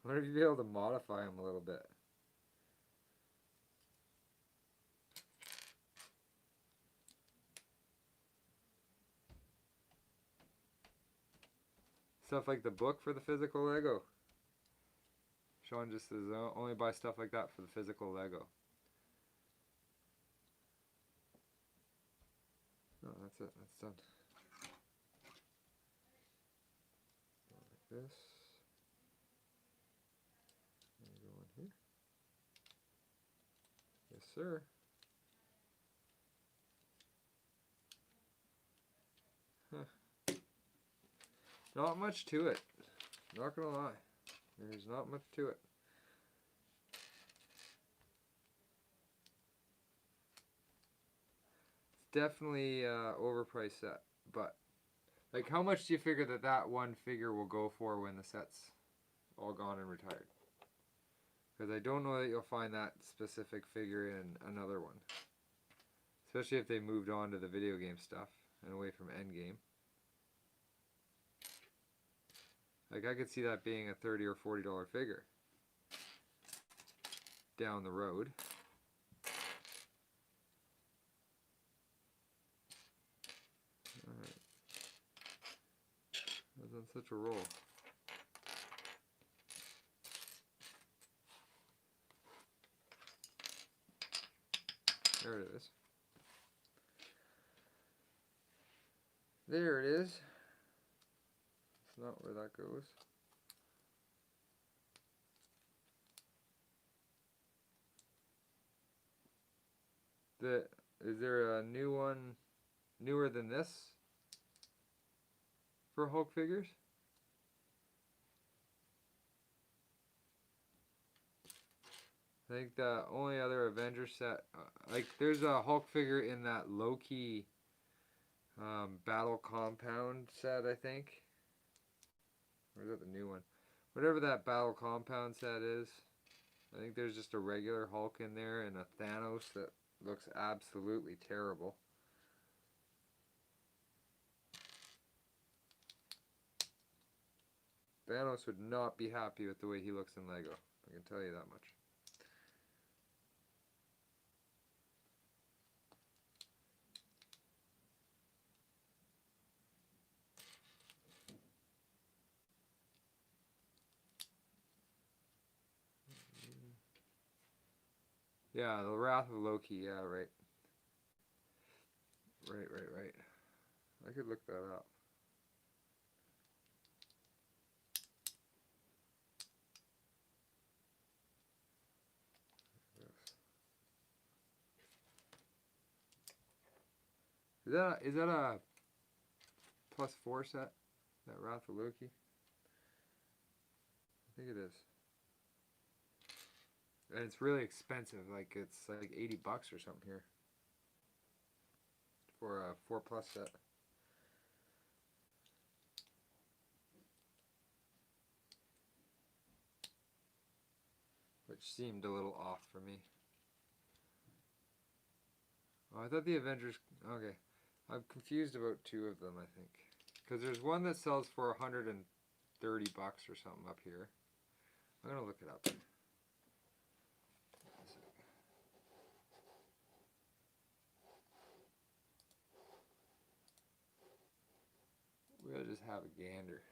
I wonder if you'd be able to modify him a little bit. Stuff like the book for the physical Lego. Sean just says only buy stuff like that for the physical Lego. No, that's it. That's done. Like this. Go on here. Yes, sir. Huh. Not much to it. Not gonna lie. There's not much to it. It's definitely overpriced set, but like, how much do you figure that one figure will go for when the set's all gone and retired? Because I don't know that you'll find that specific figure in another one. Especially if they moved on to the video game stuff and away from Endgame. Like, I could see that being a $30 or $40 figure down the road. Alright. I was on such a roll. There it is. There it is. It's not where that goes. Is there a new one, newer than this, for Hulk figures? I think the only other Avengers set, like, there's a Hulk figure in that Loki Battle Compound set, I think. Or is that the new one? Whatever that Battle Compound set is. I think there's just a regular Hulk in there and a Thanos that looks absolutely terrible. Thanos would not be happy with the way he looks in Lego. I can tell you that much. Yeah, the Wrath of Loki, yeah, right. Right. I could look that up. Is that a +4 set? That Wrath of Loki? I think it is. And it's really expensive, like it's like $80 or something here. For a 4+ set. Which seemed a little off for me. Oh, I thought the Avengers... Okay. I'm confused about two of them, I think. Because there's one that sells for 130 bucks or something up here. I'm gonna look it up. We'll just have a gander.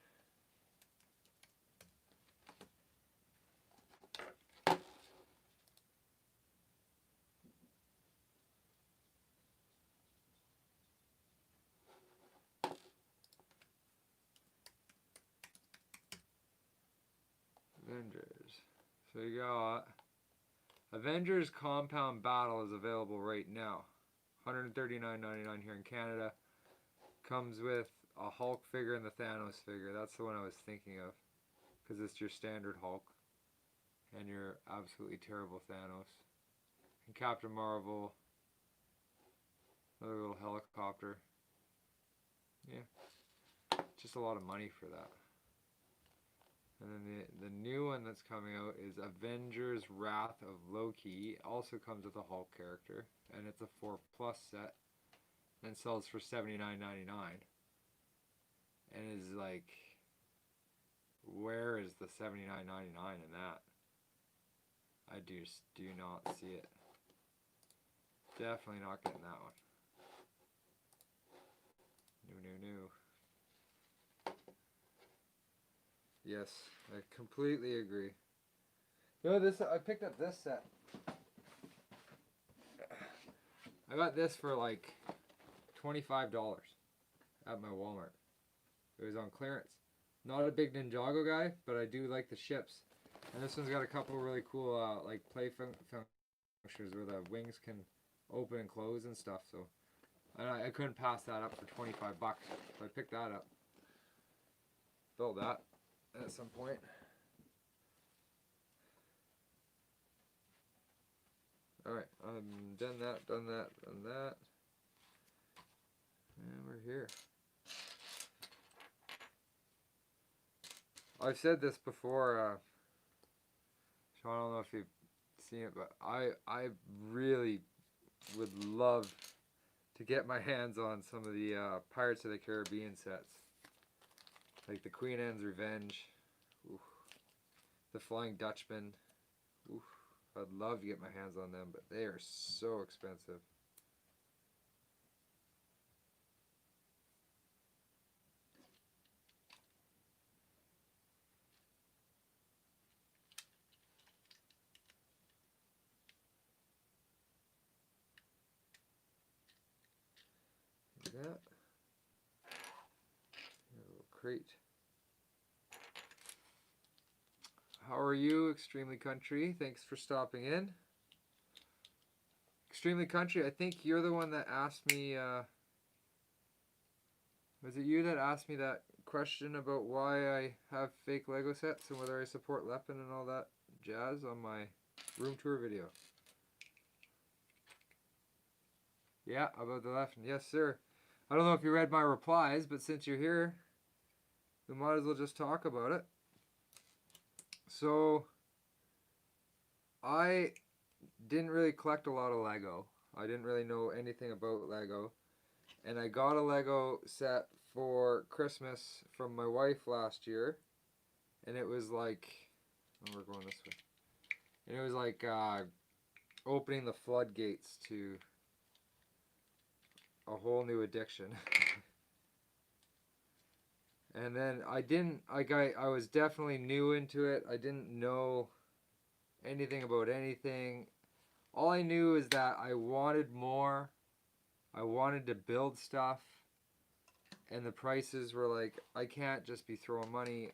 Avengers. So you got Avengers Compound Battle is available right now. $139.99 here in Canada. Comes with a Hulk figure and the Thanos figure. That's the one I was thinking of. Because it's your standard Hulk. And your absolutely terrible Thanos. And Captain Marvel. Another little helicopter. Yeah. Just a lot of money for that. And then the new one that's coming out is Avengers Wrath of Loki. It also comes with a Hulk character. And it's a 4+ set. And sells for $79.99. And is like, where is the $79.99 in that? I just do not see it. Definitely not getting that one. New. Yes, I completely agree. No, I picked up this set. I got this for like $25 at my Walmart. It was on clearance. Not a big Ninjago guy, but I do like the ships. And this one's got a couple really cool like play functions where the wings can open and close and stuff. So I couldn't pass that up for 25 bucks. So I picked that up. Built that at some point. Alright, done that. And we're here. I've said this before, Sean, I don't know if you've seen it, but I really would love to get my hands on some of the Pirates of the Caribbean sets. Like the Queen Anne's Revenge, oof. The Flying Dutchman. Oof. I'd love to get my hands on them, but they are so expensive. That. A little crate. How are you, Extremely Country? Thanks for stopping in. Extremely Country, I think you're the one that asked me, was it you that asked me that question about why I have fake Lego sets and whether I support Leppin and all that jazz on my room tour video? Yeah, about the Leppin. Yes, sir. I don't know if you read my replies, but since you're here, we might as well just talk about it. So, I didn't really collect a lot of Lego. I didn't really know anything about Lego. And I got a Lego set for Christmas from my wife last year. And it was like, oh, we're going this way. And it was like opening the floodgates to a whole new addiction. And then I was definitely new into it. I didn't know anything about anything. All I knew is that I wanted more. I wanted to build stuff. And the prices were like, I can't just be throwing money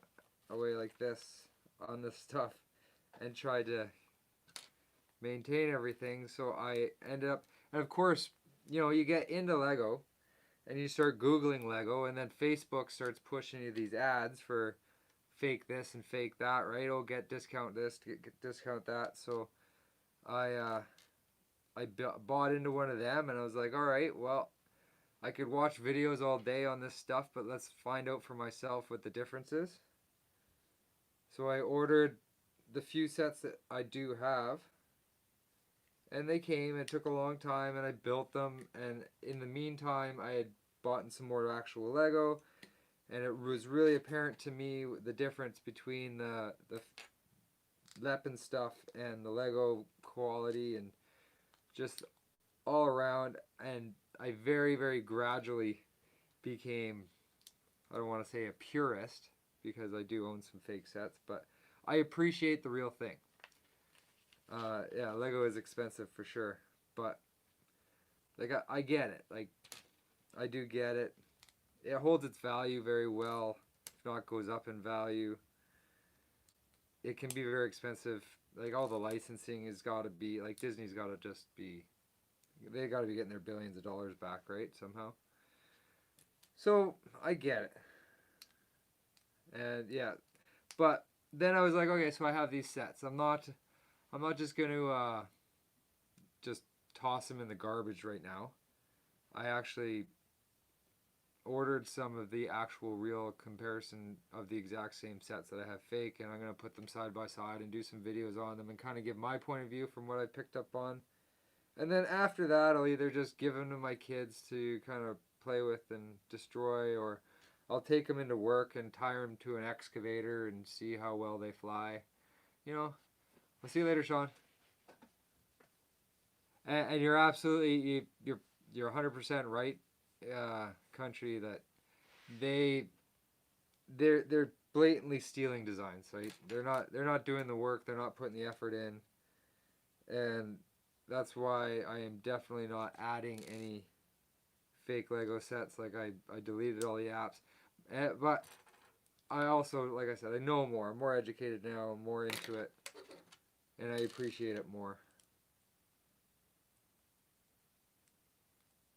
away like this on this stuff and try to maintain everything. So I ended up, and of course, you know, you get into Lego and you start Googling Lego, and then Facebook starts pushing you these ads for fake this and fake that, right? Oh, get discount this, get discount that. So I bought into one of them, and I was like, all right, well, I could watch videos all day on this stuff, but let's find out for myself what the difference is. So I ordered the few sets that I do have, and they came. It took a long time, and I built them, and in the meantime I had bought some more actual Lego, And it was really apparent to me the difference between the Leppin stuff and the Lego quality and just all around. And I very, very gradually became, I don't want to say a purist because I do own some fake sets, but I appreciate the real thing. Yeah, Lego is expensive for sure, but like I get it. Like I do get it. It holds its value very well. If not, goes up in value. It can be very expensive. Like all the licensing has got to be like Disney's got to just be. They got to be getting their billions of dollars back, right? Somehow. So I get it. And yeah, but then I was like, okay, so I have these sets. I'm not just gonna just toss them in the garbage right now. I actually ordered some of the actual real comparison of the exact same sets that I have fake, and I'm gonna put them side by side and do some videos on them and kind of give my point of view from what I picked up on. And then after that, I'll either just give them to my kids to kind of play with and destroy, or I'll take them into work and tie them to an excavator and see how well they fly. You know, I'll see you later, Sean. And you're absolutely you're 100% right, country, that they're blatantly stealing designs. Right? They're not doing the work. They're not putting the effort in, and that's why I am definitely not adding any fake Lego sets. Like I deleted all the apps, but I also, like I said, I know more. I'm more educated now. I'm more into it, and I appreciate it more.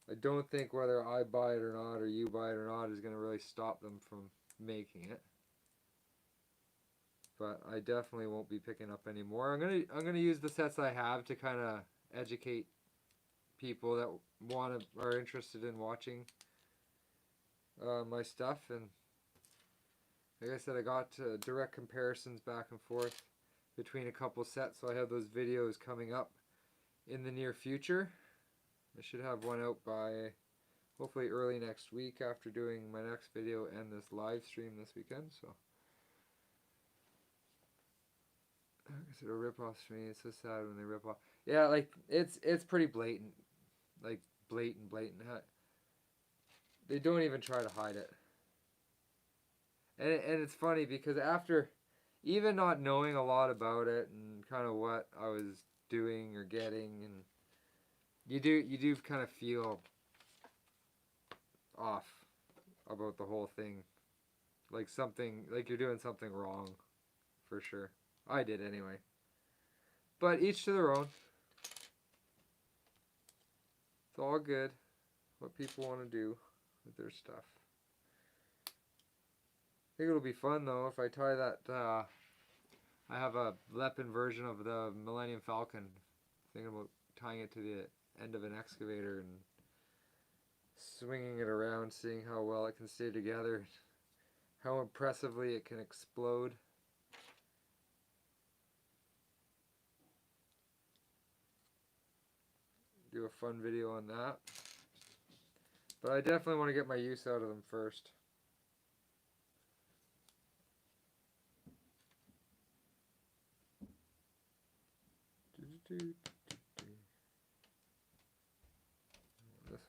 I don't think whether I buy it or not, or you buy it or not, is going to really stop them from making it. But I definitely won't be picking up any more. I'm gonna use the sets I have to kind of educate people that are interested in watching my stuff. And like I said, I got direct comparisons back and forth between a couple sets, so I have those videos coming up in the near future. I should have one out by hopefully early next week after doing my next video and this live stream this weekend. So is it a rip-off to me? It's so sad when they rip off. Yeah, like it's pretty blatant, like blatant. They don't even try to hide it. And it's funny because after even not knowing a lot about it and kind of what I was doing or getting, and you do kind of feel off about the whole thing, like you're doing something wrong, for sure. I did anyway. But each to their own. It's all good. What people want to do with their stuff. I think it'll be fun though if I tie that. I have a Leppin version of the Millennium Falcon. Thinking about tying it to the end of an excavator and swinging it around, seeing how well it can stay together, how impressively it can explode. Do a fun video on that. But I definitely want to get my use out of them first. This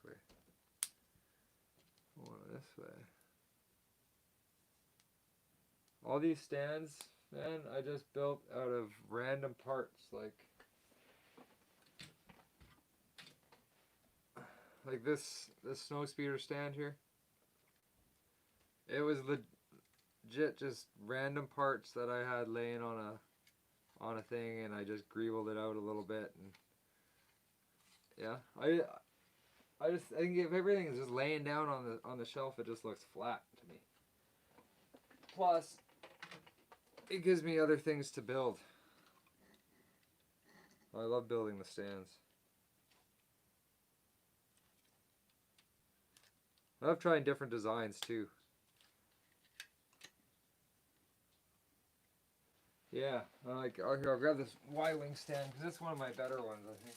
way. This way. All these stands, man, I just built out of random parts, like this snow speeder stand here. It was legit just random parts that I had laying on a thing, and I just greebled it out a little bit, and yeah, I think if everything is just laying down on the shelf, it just looks flat to me. Plus, it gives me other things to build. I love building the stands. I love trying different designs too. Yeah, here, I'll grab this Y-wing stand because it's one of my better ones, I think.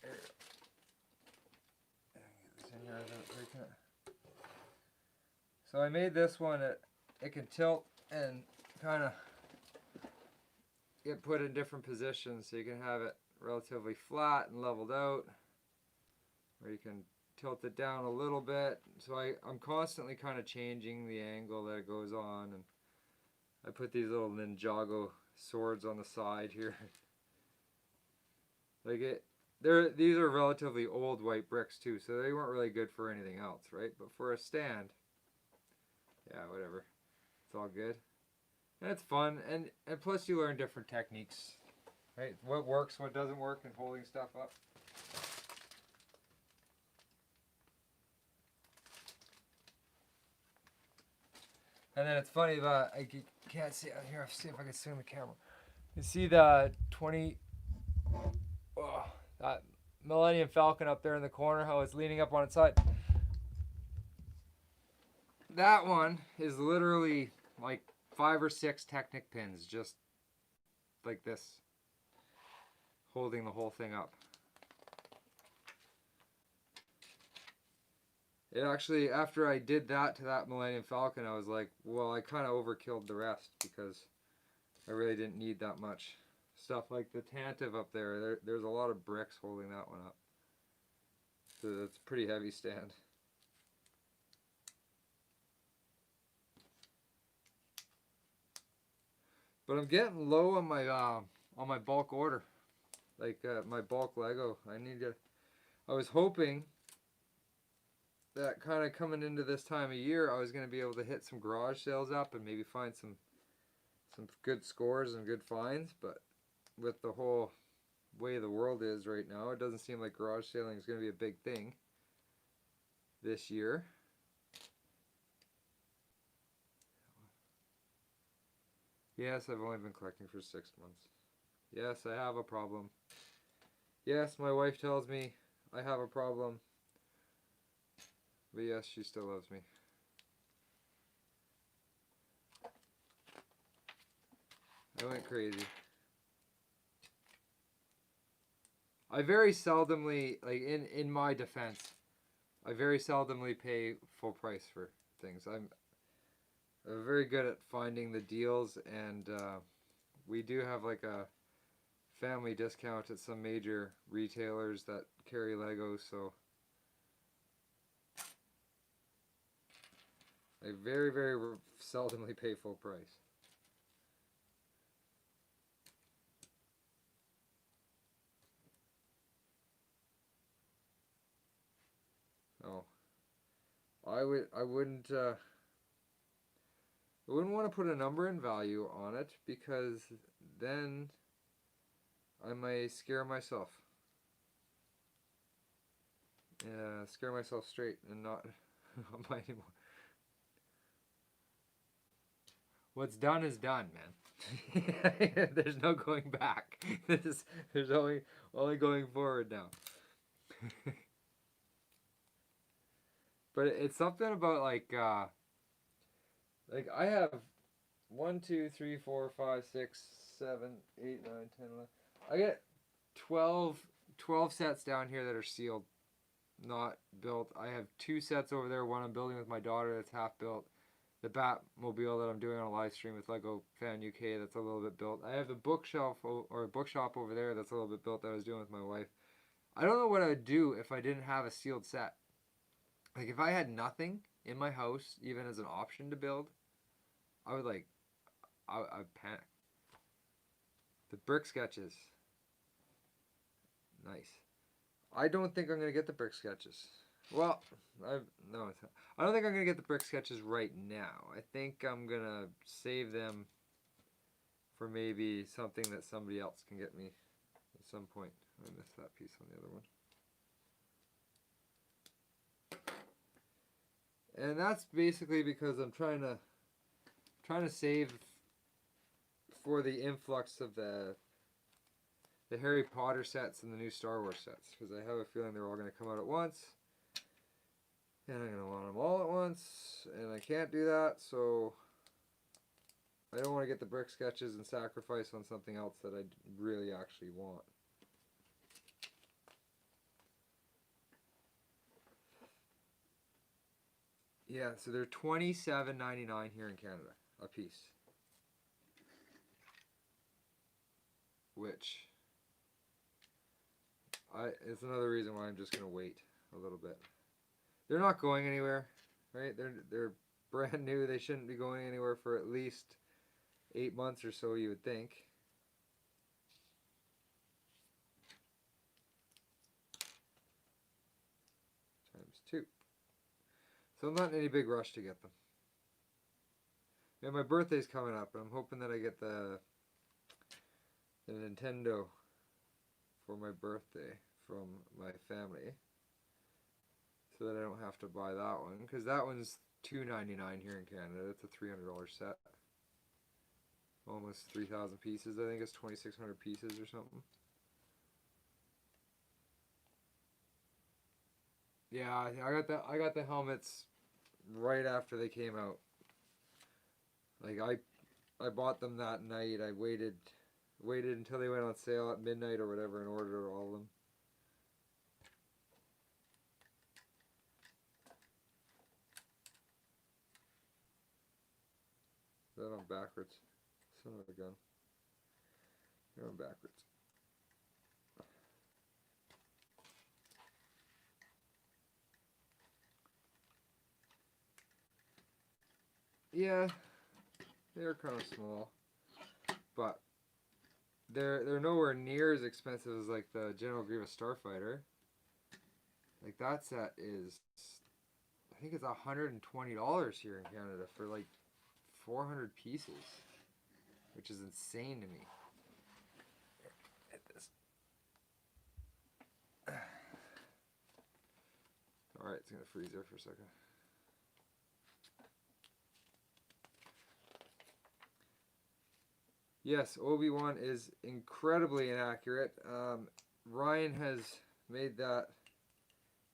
There you go. Get this in here. without breaking it. So I made this one, it can tilt and kind of get put in different positions, so you can have it relatively flat and leveled out, or you can tilt it down a little bit. So I'm constantly kind of changing the angle that it goes on, and I put these little Ninjago swords on the side here. Like these are relatively old white bricks too, so they weren't really good for anything else, right? But for a stand, yeah, whatever. It's all good. And it's fun, and plus you learn different techniques, right? What works, what doesn't work, and holding stuff up. And then it's funny that I can't see out here. I'll see if I can zoom the camera. You see the 20, that Millennium Falcon up there in the corner, how it's leaning up on its side. That one is literally like 5 or 6 Technic pins, just like this, holding the whole thing up. It actually, after I did that to that Millennium Falcon, I was like, well, I kind of overkilled the rest because I really didn't need that much. Stuff like the Tantive up there's a lot of bricks holding that one up. So it's a pretty heavy stand. But I'm getting low on my bulk order, like my bulk Lego. I was hoping that kind of coming into this time of year, I was going to be able to hit some garage sales up and maybe find some good scores and good finds. But with the whole way the world is right now, it doesn't seem like garage selling is going to be a big thing this year. Yes, I've only been collecting for 6 months. Yes, I have a problem. Yes, my wife tells me I have a problem. But yes, she still loves me. I went crazy. I very seldomly, like in my defense, I very seldomly pay full price for things. I'm very good at finding the deals, and we do have like a family discount at some major retailers that carry Legos, so I very, very seldomly pay full price. Oh, I wouldn't want to put a number and value on it, because then I may scare myself. Yeah, scare myself straight and not buy anymore. What's done is done, man. There's no going back. There's only going forward now. But it's something about like I have 1, 2, 3, 4, 5, 6, 7, 8, 9, 10, 11. I get 12 sets down here that are sealed, not built. I have 2 sets over there. One I'm building with my daughter that's half built. The Batmobile that I'm doing on a live stream with Lego Fan UK that's a little bit built. I have a bookshelf or a bookshop over there that's a little bit built that I was doing with my wife. I don't know what I would do if I didn't have a sealed set. Like if I had nothing in my house, even as an option to build, I would I'd panic. The brick sketches. Nice. I don't think I'm going to get the brick sketches. Well, I don't think I'm going to get the brick sketches right now. I think I'm going to save them for maybe something that somebody else can get me at some point. I missed that piece on the other one. And that's basically because I'm trying to save for the influx of the Harry Potter sets and the new Star Wars sets, because I have a feeling they're all going to come out at once. And I'm going to want them all at once, and I can't do that, so I don't want to get the brick sketches and sacrifice on something else that I really actually want. Yeah, so they're $27.99 here in Canada a piece. Which it's another reason why I'm just gonna wait a little bit. They're not going anywhere, right? They're brand new. They shouldn't be going anywhere for at least 8 months or so, you would think. Times 2. So I'm not in any big rush to get them. And my birthday's coming up, and I'm hoping that I get the Nintendo for my birthday from my family, so that I don't have to buy that one, because that one's $2.99 here in Canada. It's a $300 set. Almost 3,000 pieces. I think it's 2,600 pieces or something. Yeah, I got the helmets right after they came out. Like I bought them that night. I waited until they went on sale at midnight or whatever and ordered all of them. Is that on backwards? Son of a gun. You're on backwards. Yeah, they're kind of small, but they're nowhere near as expensive as like the General Grievous Starfighter. Like that set is, I think it's $120 here in Canada for like 400 pieces, which is insane to me. Hit this. All right, it's gonna freeze there for a second. Yes, Obi-Wan is incredibly inaccurate. Ryan has made that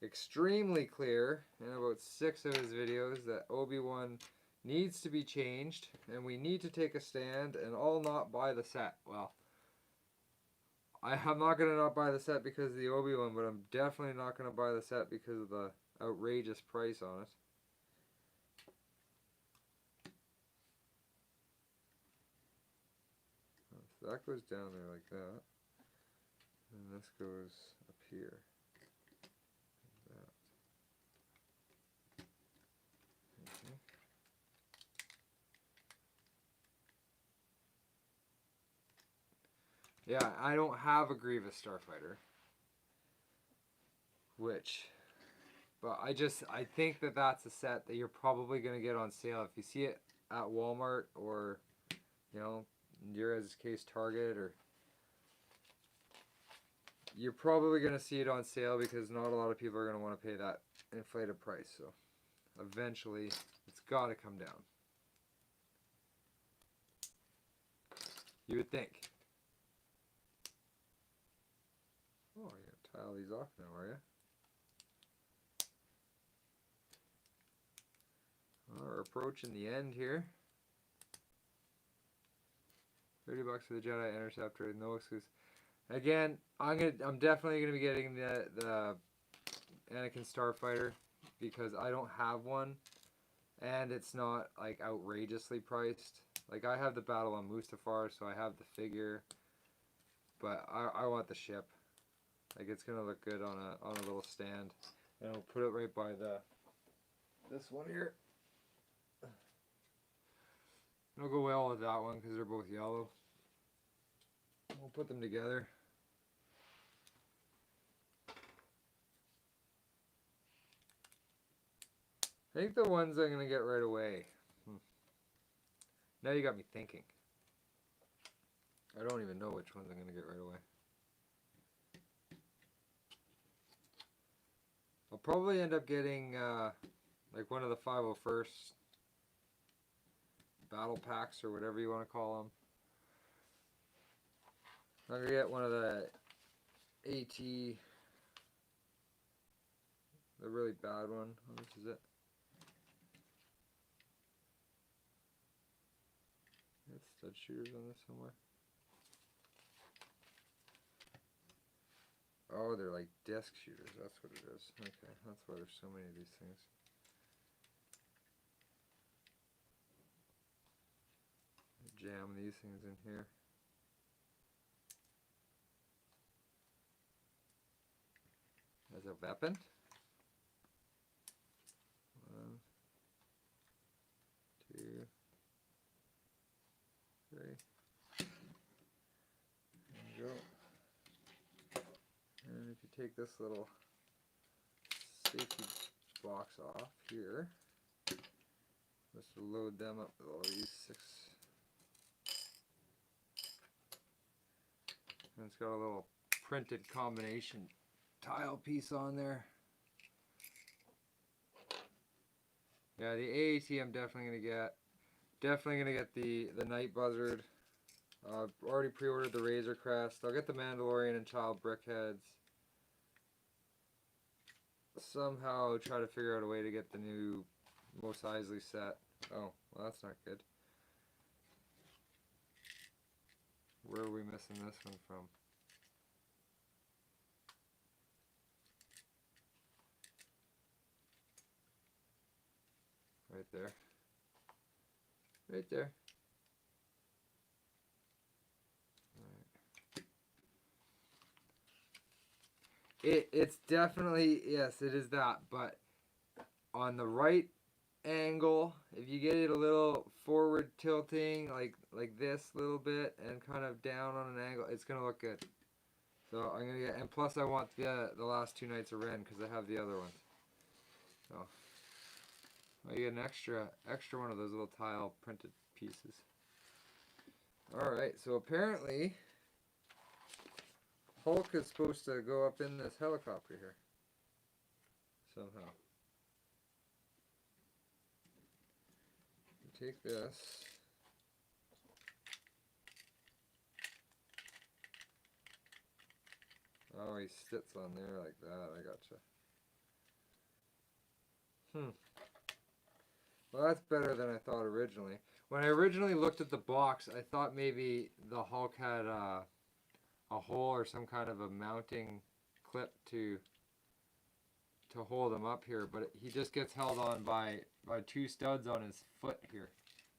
extremely clear in about 6 of his videos that Obi-Wan needs to be changed, and we need to take a stand and all not buy the set. Well, I'm not going to not buy the set because of the Obi-Wan, but I'm definitely not going to buy the set because of the outrageous price on it. So that goes down there like that, and this goes up here like that. Okay. Yeah, I don't have a Grievous Starfighter, but I think that that's a set that you're probably going to get on sale if you see it at Walmart or, you know, in your case Target, or you're probably going to see it on sale because not a lot of people are going to want to pay that inflated price. So eventually it's got to come down. You would think. Oh, you're going to tile these off now, are you? Well, we're approaching the end here. $30 for the Jedi Interceptor, no excuse. Again, I'm definitely gonna be getting the Anakin Starfighter because I don't have one, and it's not like outrageously priced. Like I have the Battle on Mustafar, so I have the figure, but I want the ship. Like it's gonna look good on a little stand, and I'll put it right by this one here. It'll go well with that one because they're both yellow. We'll put them together. I think the ones I'm going to get right away. Now you got me thinking. I don't even know which ones I'm going to get right away. I'll probably end up getting like one of the 501st battle packs or whatever you want to call them. I'm going to get one of the AT, the really bad one. How much is it? There's stud shooters on this somewhere. Oh, they're like disc shooters. That's what it is. Okay, that's why there's so many of these things. jam these things in here. As a weapon. 1, 2, 3. There you go. And if you take this little safety box off here, just to load them up with all these 6. And it's got a little printed combination tile piece on there. Yeah, the AAT I'm definitely gonna get. Definitely gonna get the Night Buzzard. Already pre-ordered the Razor Crest. I'll get the Mandalorian and Child Brickheads. Somehow try to figure out a way to get the new Mos Eisley set. Oh, well that's not good. Where are we missing this one from? Right there. Right there. Right. It's definitely, yes, it is that, but on the right angle, if you get it a little forward tilting, like this a little bit, and kind of down on an angle, it's gonna look good. So I'm gonna get, and plus I want the last 2 Knights of Ren because I have the other ones. So I get an extra one of those little tile printed pieces. All right, so apparently Hulk is supposed to go up in this helicopter here somehow. Take this. Oh, he sits on there like that. I gotcha. Well, that's better than I thought originally. When I originally looked at the box, I thought maybe the Hulk had a hole or some kind of a mounting clip to hold him up here, but he just gets held on by 2 studs on his foot here.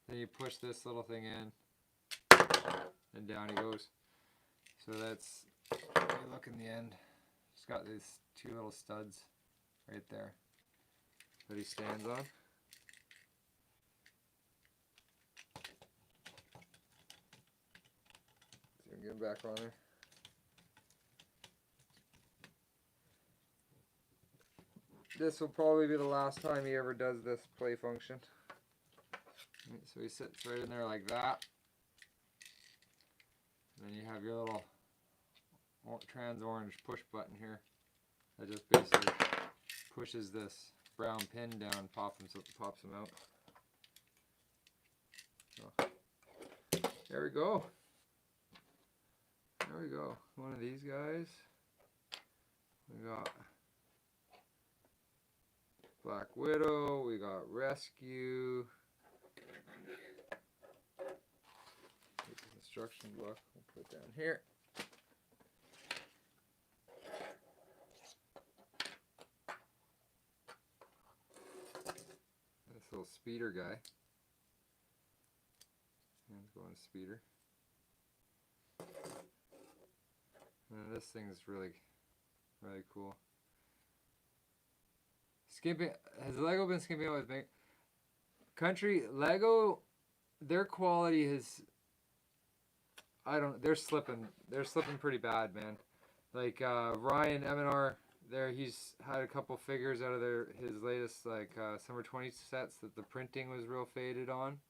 Then you push this little thing in, and down he goes. So that's, if you look in the end, it's got these 2 little studs right there that he stands on. So get him back on there. This will probably be the last time he ever does this play function. So he sits right in there like that. And then you have your little trans orange push button here that just basically pushes this brown pin down and pops him out. So, there we go. There we go. One of these guys. We got Black Widow, we got Rescue. Take the instruction book, we'll put it down here. This little speeder guy. Hands going speeder. And this thing is really, really cool. Skimping, has Lego been skimping out with big country? Lego, their quality is, they're slipping pretty bad, man. Like Ryan M&R there, he's had a couple figures out of his latest summer 20 sets that the printing was real faded on.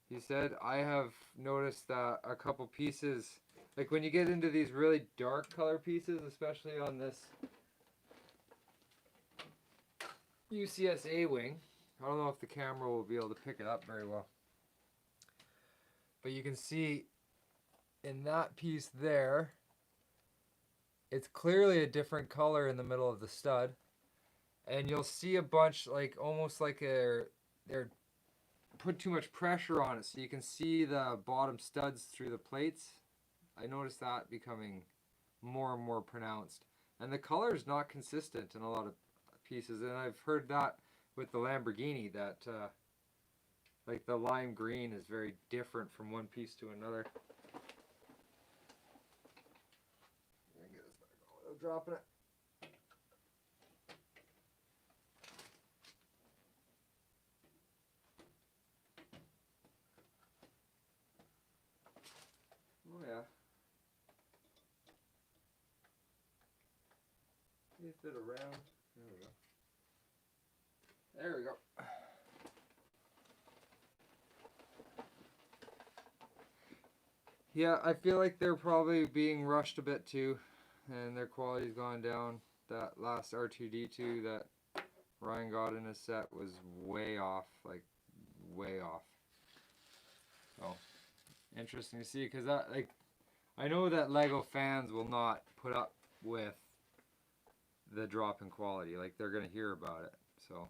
He said, I have noticed that a couple pieces, like when you get into these really dark color pieces, especially on this UCS wing. I don't know if the camera will be able to pick it up very well. But you can see in that piece there, it's clearly a different color in the middle of the stud. And you'll see a bunch, like almost like they're put too much pressure on it, so you can see the bottom studs through the plates. I noticed that becoming more and more pronounced. And the color is not consistent in a lot of pieces, and I've heard that with the Lamborghini, that Like the lime green is very different from one piece to another. Get this back on without dropping it. Oh yeah. Move it around. There we go. There we go. Yeah, I feel like they're probably being rushed a bit too, and their quality's gone down. That last R2-D2 that Ryan got in his set was way off, like way off. So interesting to see, because that, like, I know that Lego fans will not put up with the drop in quality. Like, they're gonna hear about it. So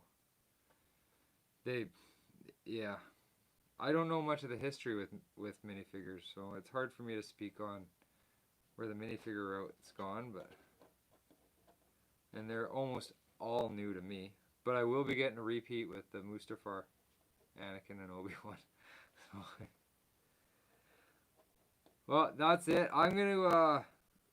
they, yeah. I don't know much of the history with minifigures, so it's hard for me to speak on where the minifigure route's gone, but and they're almost all new to me. But I will be getting a repeat with the Mustafar, Anakin, and Obi-Wan. So, well, that's it. I'm gonna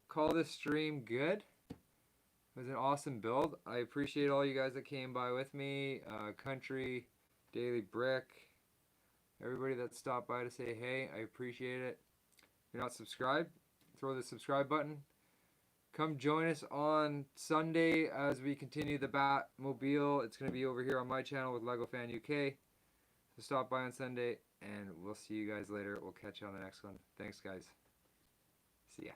call this stream good. It was an awesome build. I appreciate all you guys that came by with me. Country, Daily Brick. Everybody that stopped by to say hey, I appreciate it. If you're not subscribed, throw the subscribe button. Come join us on Sunday as we continue the Batmobile. It's going to be over here on my channel with Lego Fan UK. So stop by on Sunday, and we'll see you guys later. We'll catch you on the next one. Thanks, guys. See ya.